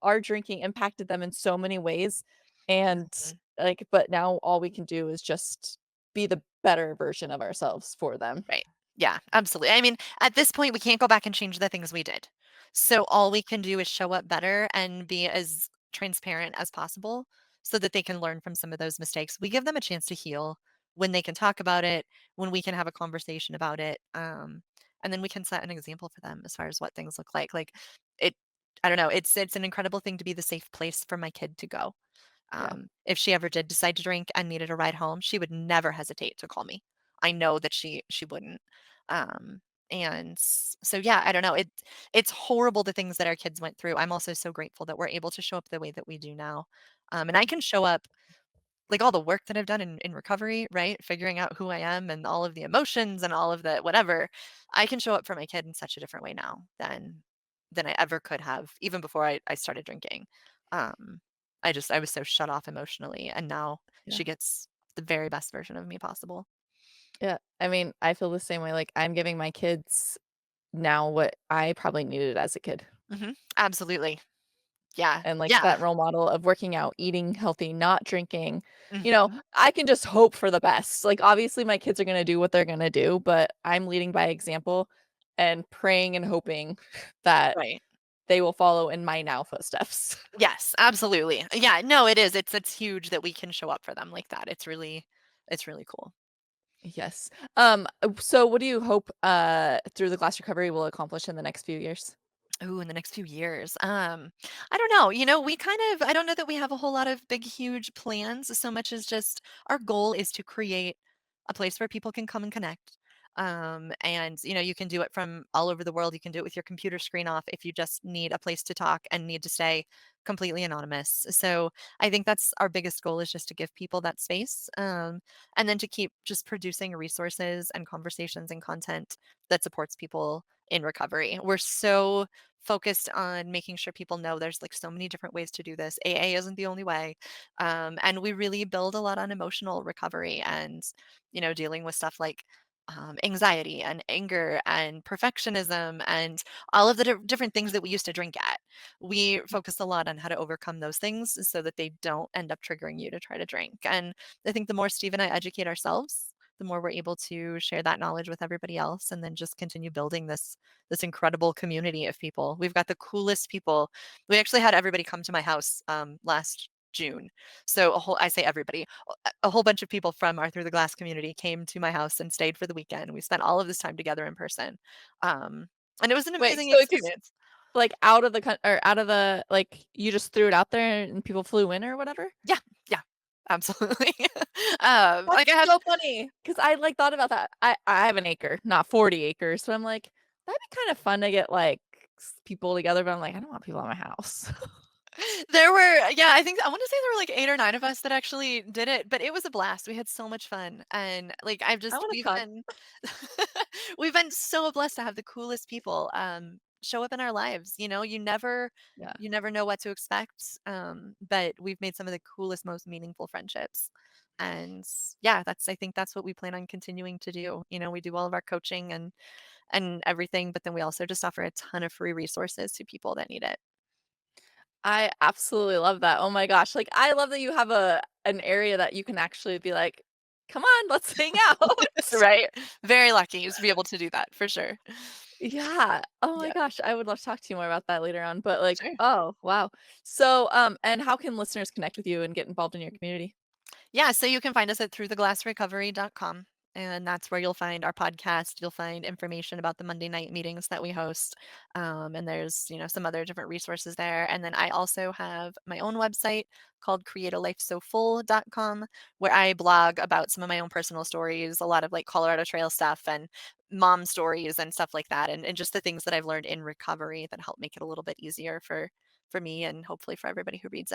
our drinking impacted them in so many ways, and, Mhm. like, but now all we can do is just be the better version of ourselves for them. Right. Yeah, absolutely. I mean, at this point, we can't go back and change the things we did. So all we can do is show up better and be as transparent as possible so that they can learn from some of those mistakes. We give them a chance to heal when they can talk about it, when we can have a conversation about it. And then we can set an example for them as far as what things look like. Like it, I don't know. It's an incredible thing to be the safe place for my kid to go. Yeah. If she ever did decide to drink and needed a ride home, she would never hesitate to call me. I know that she wouldn't. Um, so yeah, I don't know. It's horrible the things that our kids went through. I'm also so grateful that we're able to show up the way that we do now. And I can show up like all the work that I've done in recovery, right? Figuring out who I am and all of the emotions and all of the whatever. I can show up for my kid in such a different way now than than I ever could have, even before I started drinking. Um, I was so shut off emotionally, and now Yeah. she gets the very best version of me possible. Yeah. I mean, I feel the same way, like, I'm giving my kids now what I probably needed as a kid. Mhm. Absolutely. Yeah. And, like, Yeah. that role model of working out, eating healthy, not drinking, Mhm. I can just hope for the best. Like, obviously, my kids are gonna do what they're gonna do, but I'm leading by example and praying and hoping that Right. they will follow in my now footsteps. Yes, absolutely. Yeah, no, it is. It's huge that we can show up for them like that. It's really cool. Yes. So what do you hope, through the glass recovery will accomplish in the next few years? Ooh, in the next few years. I don't know. We kind of I don't know that we have a whole lot of big, huge plans so much as just our goal is to create a place where people can come and connect. And you can do it from all over the world. You can do it with your computer screen off if you just need a place to talk and need to stay completely anonymous. So I think that's our biggest goal is just to give people that space. And then to keep just producing resources and conversations and content that supports people in recovery. We're so focused on making sure people know there's like so many different ways to do this. AA isn't the only way. And we really build a lot on emotional recovery and, dealing with stuff like anxiety and anger and perfectionism and all of the different things that we used to drink at. We focus a lot on how to overcome those things so that they don't end up triggering you to try to drink. And I think the more Steve and I educate ourselves, the more we're able to share that knowledge with everybody else and then just continue building this incredible community of people. We've got the coolest people. We actually had everybody come to my house last June. So I say everybody, a whole bunch of people from our Through the Glass community came to my house and stayed for the weekend. We spent all of this time together in person. Um, and it was an Wait, amazing so it's just, experience. like, out of the coun or out of the like, you just threw it out there and people flew in or whatever? Yeah, yeah, absolutely. That's Like I had so funny because I, like, thought about that. I have an acre, not 40 acres, so I'm like, "That'd be kind of fun to get, like, people together," but I'm like, "I don't want people at my house." There were yeah, I think I wanna say there were, like, 8 or 9 of us that actually did it, but it was a blast. We had so much fun, and, like, I wanna we've come. been we've been so blessed to have the coolest people, show up in our lives, Yeah. you never know what to expect, but we've made some of the coolest, most meaningful friendships, and, yeah, I think that's what we plan on continuing to do. We do all of our coaching and everything, but then we also just offer a ton of free resources to people that need it. I absolutely love that. Oh my gosh, like, I love that you have an area that you can actually be like, "Come on, let's hang out." Right? Very lucky to be able to do that for sure. Yeah. Oh my Yeah, gosh, I would love to talk to you more about that later on, but, like, sure. oh, wow. So, and how can listeners connect with you and get involved in your community? Yeah, so you can find us at throughtheglassrecovery.com, and that's where you'll find our podcast. You'll find information about the Monday night meetings that we host. And there's, some other different resources there. And then I also have my own website called createalifesoful.com, where I blog about some of my own personal stories, a lot of like Colorado Trail stuff and mom stories and stuff like that. And just the things that I've learned in recovery that help make it a little bit easier for me and hopefully for everybody who reads it.